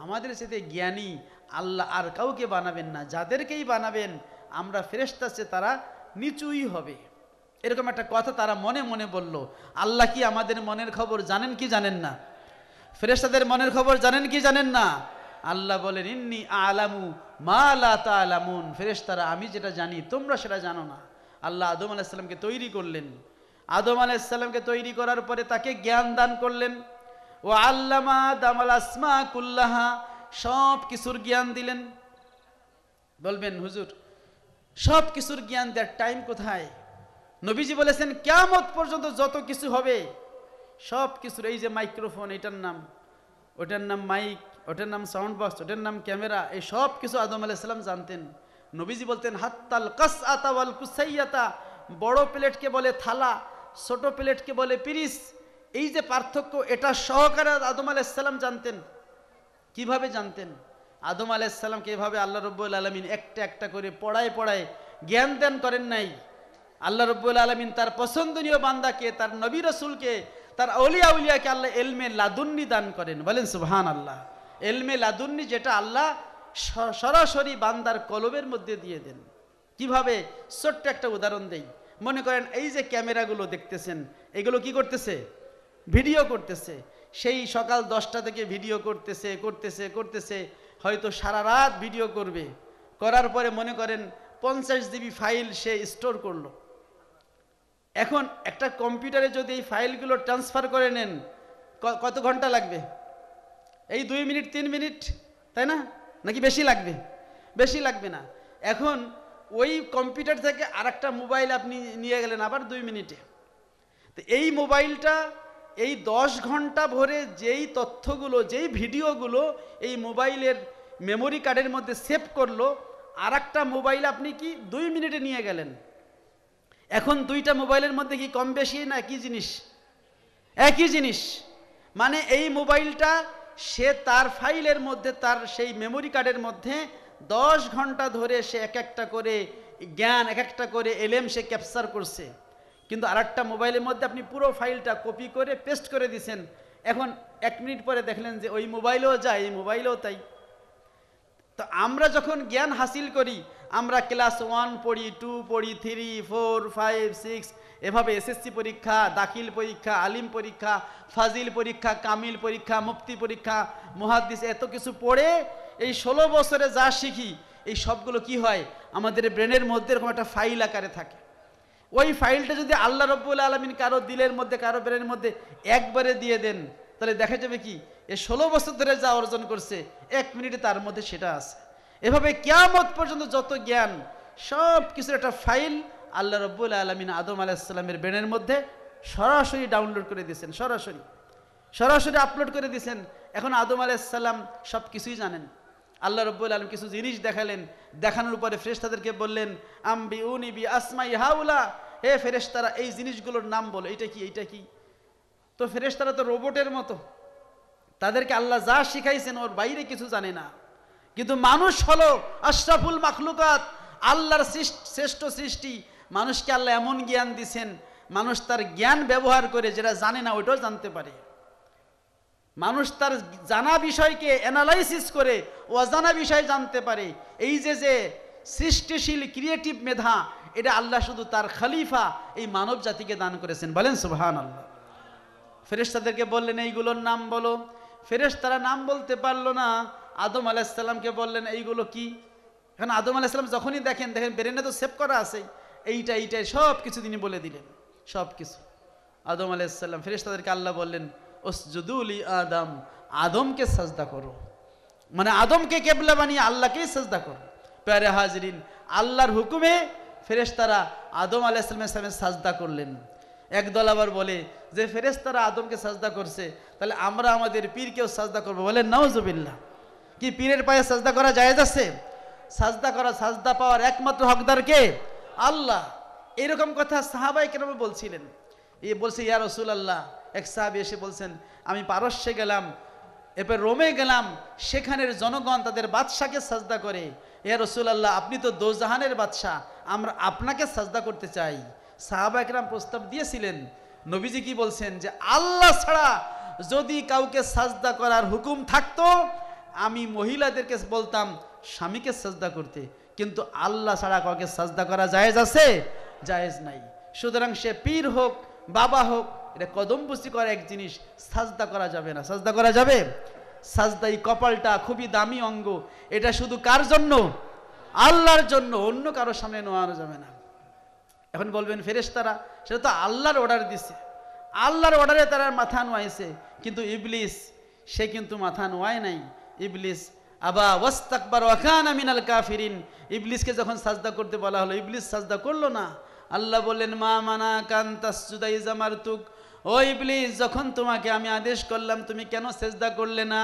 আমাদের চাইতে জ্ঞানী আল্লাহ আর কাউকে বানাবেন না, যাদেরকেই বানাবেন আমরা ফেরেশতা চেয়ে তারা নিচুই হবে। এরকম একটা কথা তারা মনে মনে বলল। আল্লাহ কি আমাদের মনের খবর জানেন কি জানেন না? ফেরেশতাদের মনের খবর জানেন কি জানেন না? আল্লাহ বলেন ইন্নী আলামু মা লা তা'লামুন, ফেরেশতারা আমি যেটা জানি তোমরা সেটা জানো না। আল্লাহ আদম আলাইহিস সালামকে তৈরি করলেন, আদম আলাইহিস সালামকে তৈরি করার পরে তাকে জ্ঞান দান করলেন। ও আল্লামা আদামাল আসমা কুল্লাহা, সব কিছুর জ্ঞান দিলেন। বলবেন হুজুর সব কিছুর জ্ঞান দেওয়ার টাইম কোথায়? নবীজি বলেছেন কিয়ামত পর্যন্ত যত কিছু হবে সব কিছুর, এই যে মাইক্রোফোন এটার নাম, ওটার নাম মাইক, ওটার নাম সাউন্ড বক্স, ওটার নাম ক্যামেরা, এই সব কিছু আদম আলাইহিস সালাম জানতেন। নবীজি বলতেন হাত্তাল কাসআতা ওয়াল কুসাইয়াতা, বড় প্লেটকে বলে থালা, ছোট প্লেটকে বলে পিরিচ, এই যে পার্থক্য এটা সহকারে আদম আলাইহিস সালাম জানতেন। কিভাবে জানতেন? আদম আলাইহিস সালামকে এভাবে আল্লাহ রাব্বুল আলামিন একটা একটা করে পড়ায় পড়ায় জ্ঞান দান করেন নাই। আল্লাহ রাব্বুল আলামিন তার পছন্দনীয় বান্দাকে, তার নবী রাসূলকে, তার আউলিয়া উলিয়াকে আল্লাহ ইলমে লাদুন্নি দান করেন। বলেন সুবহানাল্লাহ। ইলমে লাদুন্নি যেটা আল্লাহ সরাসরি বান্দার কলবের মধ্যে দিয়ে দেন। কিভাবে? ছোট্ট একটা উদাহরণ দেই। মনে করেন এই যে ক্যামেরাগুলো দেখতেছেন, এগুলো কি করতেছে? ভিডিও করতেছে। সেই সকাল 10টা থেকে ভিডিও করতেছে করতেছে করতেছে, হয়তো সারা রাত ভিডিও করবে, করার পরে মনে করেন 50 জিবি ফাইল সে স্টোর করলো। এখন একটা কম্পিউটারে যদি এই ফাইলগুলো ট্রান্সফার করে নেন কত ঘন্টা লাগবে? এই 2 মিনিট 3 মিনিট, তাই না? নাকি বেশি লাগবে? বেশি লাগবে না। এখন ওই কম্পিউটার থেকে আরেকটা মোবাইল আপনি নিয়ে গেলেন আবার 2 মিনিটে, তো এই মোবাইলটা এই 10 ঘন্টা ভরে যেই তথ্যগুলো, যেই ভিডিওগুলো এই মোবাইলের মেমোরি কার্ডের মধ্যে সেভ করলো, আরেকটা মোবাইল আপনি কি 2 মিনিটে নিয়ে গেলেন। এখন দুইটা মোবাইলের মধ্যে কি কম বেশি না একই জিনিস? একই জিনিস। মানে এই মোবাইলটা সে তার ফাইলের মধ্যে, তার সেই মেমোরি কার্ডের মধ্যে 10 ঘন্টা ধরে সে এক একটা করে জ্ঞান, এক একটা করে এলেম সে ক্যাপচার করছে। কিন্তু আরেকটা মোবাইলের মধ্যে আপনি পুরো ফাইলটা কপি করে পেস্ট করে দিছেন, এখন 1 মিনিট পরে দেখলেন যে ওই মোবাইলেও যায়, এই মোবাইলেও তাই। তো আমরা যখন জ্ঞান হাসিল করি, আমরা ক্লাস 1 পড়ি, 2 পড়ি, 3, 4, 5, 6, এভাবে এসএসসি পরীক্ষা, দাখিল পরীক্ষা, আলিম পরীক্ষা, ফাজিল পরীক্ষা, কামিল পরীক্ষা, মুফতি পরীক্ষা, মুহাদ্দিস, এত কিছু পড়ে এই 16 বছরে যা শিখি এই সবগুলো কি হয়? আমাদের ব্রেনের মধ্যে এরকম একটা ফাইল আকারে থাকে। ওই ফাইলটা যদি আল্লাহ রাব্বুল আলামিন কারো দিলের মধ্যে, কারো ব্রেনের মধ্যে একবারে দিয়ে দেন, তাহলে দেখা যাবে কি এই 16 বছর ধরে যা অর্জন করছে 1 মিনিটে তার মধ্যে সেটা আছে। এভাবে কিয়ামত পর্যন্ত যত জ্ঞান সব কিছুর একটা ফাইল আল্লাহ রাব্বুল আলামিন আদম আলাইহিস সালামের ব্রেনের মধ্যে সরাসরি ডাউনলোড করে দিয়েছেন, সরাসরি আপলোড করে দিয়েছেন। এখন আদম আলাইহিস সালাম সব কিছুই জানেন। আল্লাহ রাব্বুল আলামিন কিছু জিনিস দেখালেন, দেখানোর পরে ফেরেশতাদেরকে বললেন আম্বিউনি বি আসমাই হাউলা, হে ফেরেশতারা এই জিনিসগুলোর নাম বলো, এটা কি এইটা কি। তো ফেরেশতারা তো রোবটের মতো, তাদেরকে আল্লাহ যা শিখাইছেন ওর বাইরে কিছু জানে না। কিন্তু মানুষ হলো আশরাফুল মাখলুকাত, আল্লাহর শ্রেষ্ঠ সৃষ্টি। মানুষকে আল্লাহ এমন জ্ঞান দিছেন, মানুষ তার জ্ঞান ব্যবহার করে যেটা জানে না ওইটাও জানতে পারে। মানুষ তার জানা বিষয়কে অ্যানালাইসিস করে অজানা বিষয় জানতে পারে। এই যে সৃষ্টিশীল ক্রিয়েটিভ মেধা, এটা আল্লাহ শুধু তার খলিফা এই মানব জাতিকে দান করেছেন। বলেন সুবহানাল্লাহ। ফেরেশতাদেরকে বললেন এইগুলোর নাম বলো। ফেরেশতারা নাম বলতে পারলো না। আদম আলাইহিস সালামকে বললেন এইগুলো কি। এখন আদম আলাইহিস সালাম যখনই দেখেন ব্রেনে তো সেভ করা আছে, এইটাই সব কিছু তিনি বলে দিলেন, সব কিছু। আদম আলাইহিস সালাম, ফেরেশতাদেরকে আল্লাহ বললেন উসজুদু লি আদম, আদমকে সাজদা করো, মানে আদমকে কিবলা বানিয়ে আল্লাহকেই সাজদা করো। প্যারে হাজরিন, আল্লাহর হুকুমে ফেরেশতারা আদম আলাইহিস সালামের সাজদা করলেন। একদল আবার বলে যে ফেরেশতারা আদমকে সাজদা করছে, তাহলে আমরা আমাদের পীরকেও সাজদা করবো। বলেন নাউজুবিল্লাহ। কি পীরের পায়ে সাজদা করা জায়েজ আছে? সাজদা করা, সাজদা পাওয়ার একমাত্র হকদার কে? আল্লাহ। এরকম কথা সাহাবায়ে কেরাম বলছিলেন। বলছে ইয়া রাসূলুল্লাহ, এক সাহাবী এসে বলছেন আমি পারস্যে গেলাম, এরপর রোমে গেলাম, সেখানের জনগণ তাদের বাদশাকে সাজদা করে। ইয়া রাসূলুল্লাহ, আপনি তো দোজাহানের বাদশা, আমরা আপনাকে সাজদা করতে চাই। সাহাবায়ে কেরাম প্রস্তাব দিয়েছিলেন। নবীজি কি বলছেন যে আল্লাহ ছাড়া যদি কাউকে সাজদা করার হুকুম থাকতো, আমি মহিলাদেরকে বলতাম স্বামীকে সাজদা করতে, কিন্তু আল্লাহ ছাড়া কাউকে সাজদা করা জায়েজ আছে? জায়েজ নাই। সুতরাং সে পীর হোক, বাবা হোক, এটা কদমবুসি করা এক জিনিস, সাজদা করা যাবে না। সাজদা করা যাবে? সাজদা, এই কপালটা খুবই দামি অঙ্গ, এটা শুধু কার জন্য? আল্লাহর জন্য, অন্য কারো সামনে নোয়ানো যাবে না। এখন বলবেন ফেরেশতারা, সেটা তো আল্লাহর অর্ডার দিছে, আল্লাহর অর্ডারে তারা মাথা নোয়াইছে, কিন্তু ইবলিস সে কিন্তু মাথা নোয়ায় নাই। ইবলিস আবা ওয়াস্তাকবার ওয়া কানা মিনাল কাফিরিন, ইবলিসকে যখন সাজদা করতে বলা হলো, ইবলিস সাজদা করলো না। আল্লাহ বললেন মা মানা কান তাসজুদা ইযা মারতুক, ও ইবলিস, যখন তোমাকে আমি আদেশ করলাম তুমি কেন সিজদা করলে না?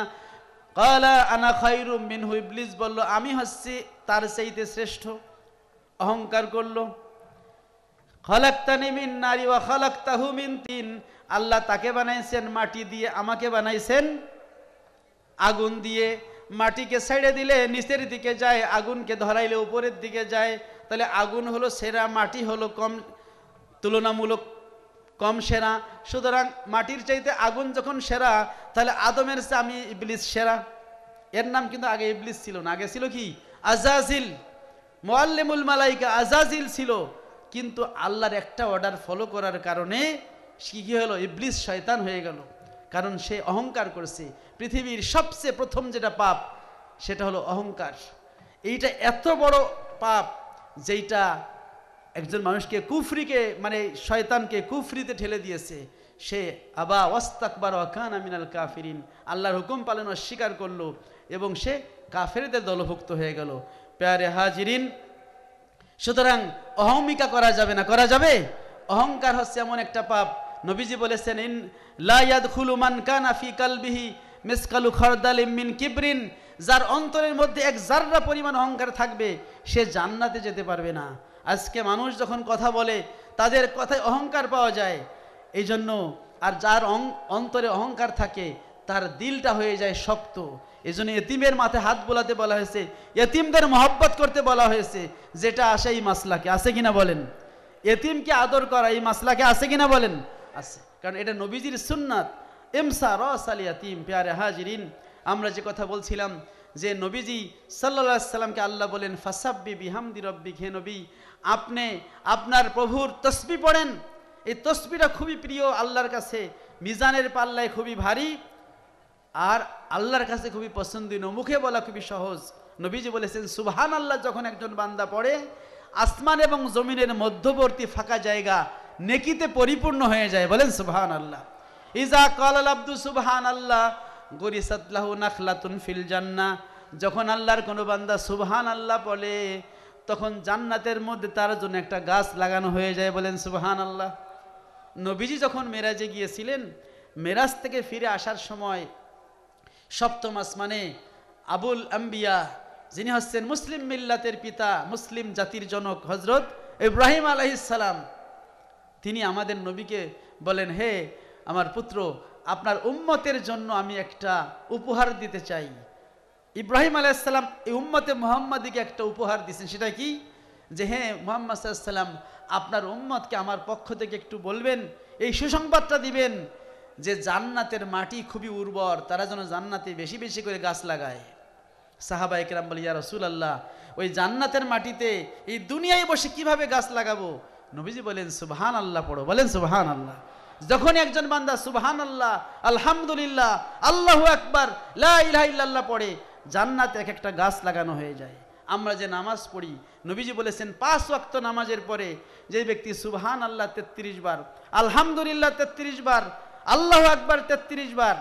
ক্বালা আনা খায়রুম মিনহু, ইবলিস বলল আমি হচ্ছি তার চাইতে শ্রেষ্ঠ। অহংকার করলো। খালাকতানি মিন নারি ওয়া খালাকতাহু মিন তিন, আল্লাহ তাকে বানাইছেন মাটি দিয়ে, আমাকে বানাইছেন আগুন দিয়ে। মাটিকে ছেড়ে দিলে নিচের দিকে যায়, আগুনকে ধরাইলে উপরের দিকে যায়। তাহলে আগুন হলো সেরা, মাটি হলো কম, তুলনামূলক কম সেরা। সুতরাং মাটির চাইতে আগুন যখন সেরা, তাহলে আদমের চেয়ে আমি ইবলিস সেরা। এর নাম কিন্তু আগে ইবলিস ছিল না, আগে ছিল কি? আজাজিল, মুআল্লিমুল মালাইকা আজাজিল ছিল। কিন্তু আল্লাহর একটা অর্ডার ফলো করার কারণে কি হলো? ইবলিস শয়তান হয়ে গেল, কারণ সে অহংকার করছে। পৃথিবীর সবচেয়ে প্রথম যেটা পাপ, সেটা হলো অহংকার। এইটা এত বড় পাপ যেইটা একজন মানুষকে কুফরিকে, মানে শয়তানকে কুফরিতে ঠেলে দিয়েছে। সে আবা ওয়াস্তাকবার ওয়া কানা মিনাল কাফিরিন, আল্লাহর হুকুম পালন অস্বীকার করলো এবং সে কাফেরদের দলভুক্ত হয়ে গেল। প্যারে হাজিরিন, সুতরাং অহমিকা করা যাবে না। করা যাবে? অহংকার হচ্ছে এমন একটা পাপ, নবীজি বলেছেন ইন লা ইয়াদখুলু মান কানা ফি কালবিহি মিসকালু খারদালিম মিন কিবরিন, যার অন্তরের মধ্যে এক জাররা পরিমাণ অহংকার থাকবে সে জান্নাতে যেতে পারবে না। আজকে মানুষ যখন কথা বলে তাদের কথায় অহংকার পাওয়া যায়, এই জন্য। আর যার অন্তরে অহংকার থাকে তার দিলটা হয়ে যায় শক্ত। এই জন্য এতিমের মাথায় হাত বোলাতে বলা হয়েছে, এতিমদের মহব্বত করতে বলা হয়েছে, যেটা আসে এই মাসলাকে। আছে কিনা বলেন? এতিমকে আদর করা এই মাসলাকে আছে কিনা বলেন? আছে, কারণ এটা নবীজির সুন্নাত। ইমসা রাসাল ইয়াতিম। প্যারে হাজিরিন, আমরা যে কথা বলছিলাম যে নবীজি সাল্লাল্লাহু আলাইহি সাল্লামকে আল্লাহ বলেন ফাসাব্বি বিহামদি রব্বিক, হে নবী আপনি আপনার প্রভুর তসবিহ পড়েন। এই তসবিহটা খুবই প্রিয় আল্লাহর কাছে, মিজানের পাল্লায় খুবই ভারী, আর আল্লাহর কাছে খুবই পছন্দনীয়, মুখে বলা খুবই সহজ। নবীজি বলেছেন সুবহানাল্লাহ যখন একজন বান্দা পড়ে, আসমান এবং জমিনের মধ্যবর্তী ফাঁকা জায়গা নেকিতে পরিপূর্ণ হয়ে যায়। বলেন সুবহানাল্লাহ। ইজা ক্বালাল আবদু সুবহানাল্লাহ গরিসাত লাহু নাখলাতুন ফিল জান্নাহ, যখন আল্লাহর কোনো বান্দা সুবহানাল্লাহ বলে, তখন জান্নাতের মধ্যে তার জন্য একটা গাছ লাগানো হয়ে যায়। বলেন সুবহানাল্লাহ। নবীজি যখন মেরাজে গিয়েছিলেন, মেরাজ থেকে ফিরে আসার সময় সপ্তম আসমানে আবুল আম্বিয়া, যিনি হচ্ছেন মুসলিম মিল্লাতের পিতা, মুসলিম জাতির জনক হযরত ইব্রাহিম আলাইহিস সালাম, তিনি আমাদের নবীকে বলেন হে আমার পুত্র, আপনার উম্মতের জন্য আমি একটা উপহার দিতে চাই। ইব্রাহিম আলাইহিস সালাম এই উম্মতে মুহাম্মাদিকে একটা উপহার দিয়েছেন। সেটা কি? যে হে মুহাম্মদ সাল্লাল্লাহু আলাইহি ওয়াসাল্লাম, আপনার উম্মতকে আমার পক্ষ থেকে একটু বলবেন, এই সুসংবাদটা দিবেন যে জান্নাতের মাটি খুবই উর্বর, তারা যেন জান্নাতে বেশি বেশি করে গাছ লাগায়। সাহাবায়ে কেরাম বলে ইয়া রাসূলুল্লাহ, ওই জান্নাতের মাটিতে এই দুনিয়ায় বসে কিভাবে গাছ লাগাবো? নবীজি বলেন সুবহানাল্লাহ পড়ো। বলেন সুবহানাল্লাহ। যখন একজন বান্দা সুবহানাল্লাহ, আলহামদুলিল্লাহ, আল্লাহু আকবার, লা ইলাহা ইল্লাল্লাহ পড়ে, জান্নাতে এক একটা গাছ লাগানো হয়ে যায়। আমরা যে নামাজ পড়ি, নবীজি বলেছেন 5 ওয়াক্ত নামাজের পরে যে ব্যক্তি সুবহানাল্লাহ 33 বার, আলহামদুলিল্লাহ 33 বার, আল্লাহু আকবার 33 বার,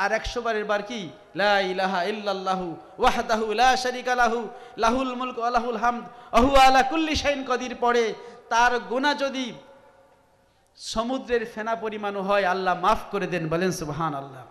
আর 100 বারের বার কি লা ইলাহা ইল্লাল্লাহু ওয়াহদাহু লা শারীকা লাহু লাহুল মুলকু ওয়া লাহুল হামদ ওয়া হুয়া আলা কুল্লি শাইইন কাদির পড়ে, তার গুনাহ যদি সমুদ্রের ফেনা পরিমাণও হয় আল্লাহ মাফ করে দেন। বলেন সুবহানাল্লাহ।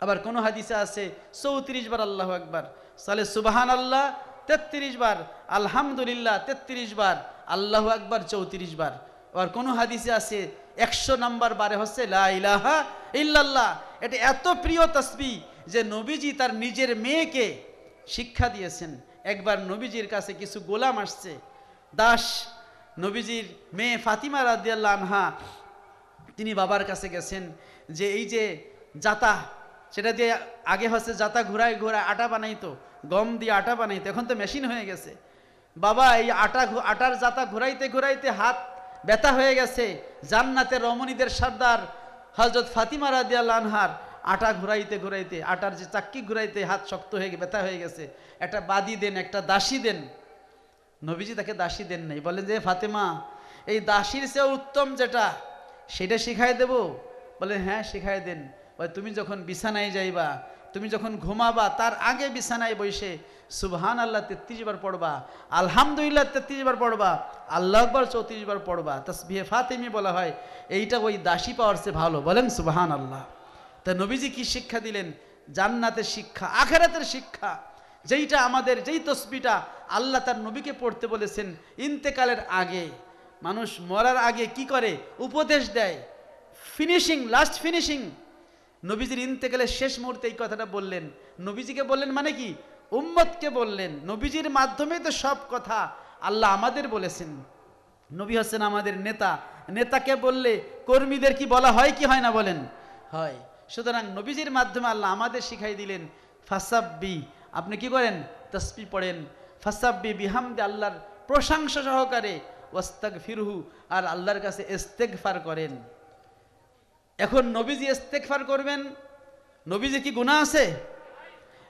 আবার কোন হাদিসে আছে 34 বার আল্লাহু আকবার, তাহলে সুবহানাল্লাহ 33 বার, আলহামদুলিল্লাহ 33 বার, আল্লাহু আকবার 34 বার। আর কোনো হাদিসে আছে 100 নাম্বার বারে হচ্ছে লা ইলাহা ইল্লাল্লাহ। এটা এত প্রিয় তাসবিহ যে নবীজি তার নিজের মেয়েকে শিক্ষা দিয়েছেন। একবার নবীজির কাছে কিছু গোলাম আসছে, দাস। নবীজির মেয়ে ফাতিমা রাদিয়াল্লাহু আনহা তিনি বাবার কাছে গেছেন যে এই যে জাতা, সেটা দিয়ে আগে হচ্ছে জাতা ঘুরায় ঘুরায় আটা বানাইতো, গম দিয়ে আটা বানাইতো, এখন তো মেশিন হয়ে গেছে। বাবা এই আটার জাতা ঘুরাইতে ঘুরাইতে হাত ব্যথা হয়ে গেছে। জান্নাতের রমণীদের সর্দার হযরত ফাতিমা রাদিয়াল্লাহু আনহার আটা ঘুরাইতে ঘুরাইতে, আটার যে চাক্কি ঘুরাইতে হাত শক্ত হয়ে ব্যথা হয়ে গেছে। একটা বাদি দেন, একটা দাসী দেন। নবীজি তাকে দাসী দেন নাই, বলেন যে ফাতেমা এই দাসীর চেয়ে উত্তম যেটা সেটা শিখাই দেব। বলে হ্যাঁ শিখাই দেন। বলে তুমি যখন বিছানায় যাইবা, তুমি যখন ঘুমাবা, তার আগে বিছানায় বসে সুবহানাল্লাহ 33 বার পড়বা, আলহামদুলিল্লাহ 33 বার পড়বা, আল্লাহু আকবার 34 বার পড়বা। তাসবিহে ফাতিমি বলা হয়। এইটা ওই দাসী পাওয়ার চেয়ে ভালো। বলেন সুবহানাল্লাহ। তা নবীজি কি শিক্ষা দিলেন? জান্নাতের শিক্ষা, আখিরাতের শিক্ষা, যেইটা আমাদের, যেই তসবিটা আল্লাহ তার নবীকে পড়তে বলেছেন ইন্তেকালের আগে। মানুষ মরার আগে কি করে? উপদেশ দেয়, ফিনিশিং, লাস্ট ফিনিশিং। নবীজির ইন্তেকালের শেষ মুহূর্তে এই কথাটা বললেন। নবীজিকে বললেন মানে কি? উম্মতকে বললেন। নবীজির মাধ্যমে তো সব কথা আল্লাহ আমাদের বলেছেন। নবী হচ্ছেন আমাদের নেতা। নেতাকে বললে কর্মীদের কি বলা হয় কি হয় না? বলেন হয়। সুতরাং নবীজির মাধ্যমে আল্লাহ আমাদের শিখাই দিলেন ফাসাব্বি, আপনি কি করেন? তাসবিহ পড়েন। ফাসাব্বি বিহামদি, আল্লাহর প্রশংসা সহকারে, ওয়াস্তাগফিরহু, আর আল্লাহর কাছে ইস্তেগফার করেন। এখন নবীজি ইস্তেগফার করবেন, নবীজি কি গুনাহ আছে?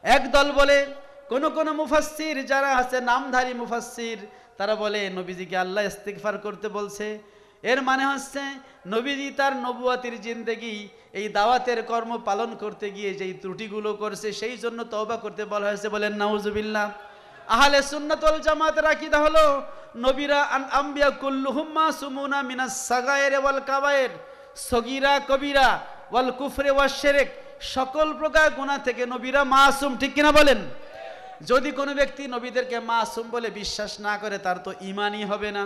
একদল বলে, কোন মুফাসসির যারা আছে নামধারী মুফাসসির, তারা বলে নবীজিকে আল্লাহ ইস্তেগফার করতে বলছে। এর মানে হচ্ছে নবীজি তার নবুয়াতির জিন্দেগি, এই দাওয়াতের কর্ম পালন করতে গিয়ে যেই ত্রুটিগুলো করছে সেই জন্য তওবা করতে বলা হয়েছে। বলেন নাউজুবিল্লাহ। আহলে সুন্নাত ওয়াল জামাতের আকীদা হলো নবীরা আম্বিয়া কুল্লুহুম মাসুমুনা মিনাস সাগায়ের ওয়াল কাবায়ের, সগীরা কবিরা ওয়াল কুফরে ওয়াশ শিরক, সকল প্রকার গুনাহ থেকে নবীরা মাসুম। ঠিক কিনা বলেন? যদি কোনো ব্যক্তি নবীদেরকে মাসুম বলে বিশ্বাস না করে, তার তো ঈমানই হবে না,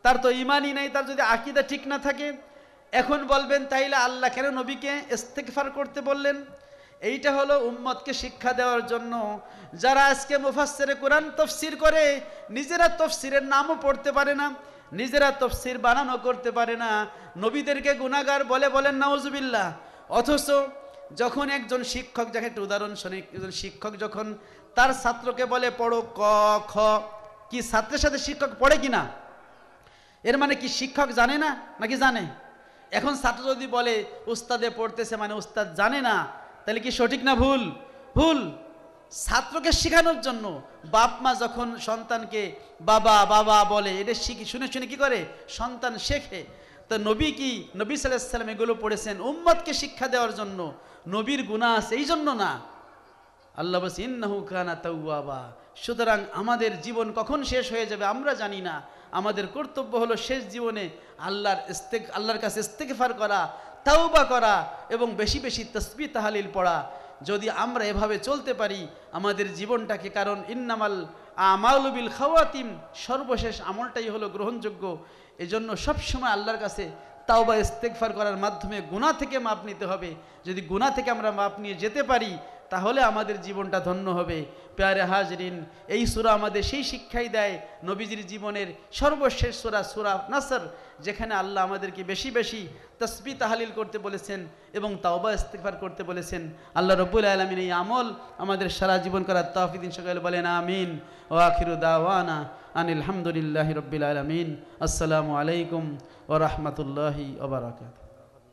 তার তো ঈমানই নাই, তার যদি আকীদা ঠিক না থাকে। এখন বলবেন তাইলে আল্লাহ কেন নবীকে ইস্তেগফার করতে বললেন? এইটা হলো উম্মতকে শিক্ষা দেওয়ার জন্য। যারা আজকে মুফাসসিরে কোরআন তাফসীর করে, নিজেরা তাফসীরের নামও পড়তে পারে না, নিজেরা তাফসীর বানানো করতে পারে না, নবীদেরকে গুনাহগার বলে। বলেন নাউজুবিল্লাহ। অথচ যখন একজন শিক্ষক, যাকে একটা উদাহরণ শুনি, একজন শিক্ষক যখন তার ছাত্রকে বলে পড়ো ক খ, কি ছাত্রের সাথে শিক্ষক পড়ে কিনা? এর মানে কি শিক্ষক জানে না নাকি জানে? এখন ছাত্র যদি বলে উস্তাদে পড়তেছে, মানে উস্তাদ জানে না, তাহলে কি সঠিক না ভুল? ভুল। ছাত্রকে শেখানোর জন্য বাপ মা যখন সন্তানকে বাবা বাবা বলে, এটা শুনে শুনে কি করে? সন্তান শেখে। তো নবী কি, নবী সাল্লাল্লাহু আলাইহি সাল্লাম এগুলো পড়েছেন উম্মতকে শিক্ষা দেওয়ার জন্য। নবীর গুনাহ আছে এই জন্য না। আল্লাহ বলছে ইন্নাহু কানা তাওয়াবা। সুতরাং আমাদের জীবন কখন শেষ হয়ে যাবে আমরা জানি না। আমাদের কর্তব্য হলো শেষ জীবনে আল্লাহর কাছে ইস্তেগফার করা, তাওবা করা এবং বেশি বেশি তাসবিহ তাহলিল পড়া। যদি আমরা এভাবে চলতে পারি আমাদের জীবনটাকে, কারণ ইন্নামাল আমালু বিল খাওয়াতিম, সর্বশেষ আমলটাই হলো গ্রহণযোগ্য। এজন্য সবসময় আল্লাহর কাছে তাওবা ইস্তেগফার করার মাধ্যমে গুনাহ থেকে মাপ নিতে হবে। যদি গুনাহ থেকে আমরা মাপ নিয়ে যেতে পারি তাহলে আমাদের জীবনটা ধন্য হবে। প্যারে হাজরিন, এই সূরা আমাদের সেই শিক্ষাই দেয়। নবীজির জীবনের সর্বশেষ সূরা, সূরা নাসর, যেখানে আল্লাহ আমাদেরকে বেশি বেশি তাসবিহ তাহলিল করতে বলেছেন এবং তাওবা ইস্তেগফার করতে বলেছেন। আল্লাহ রাব্বুল আলামিন এই আমল আমাদের সারা জীবন করার তৌফিক দিন। সকলে বলেন আমিন। ওয়া আখিরু দাওয়ানা আনিল হামদুলিল্লাহি রাব্বিল আলামিন। আসসালামু আলাইকুম ওয়া রাহমাতুল্লাহি ওয়া বারাকাতুহু।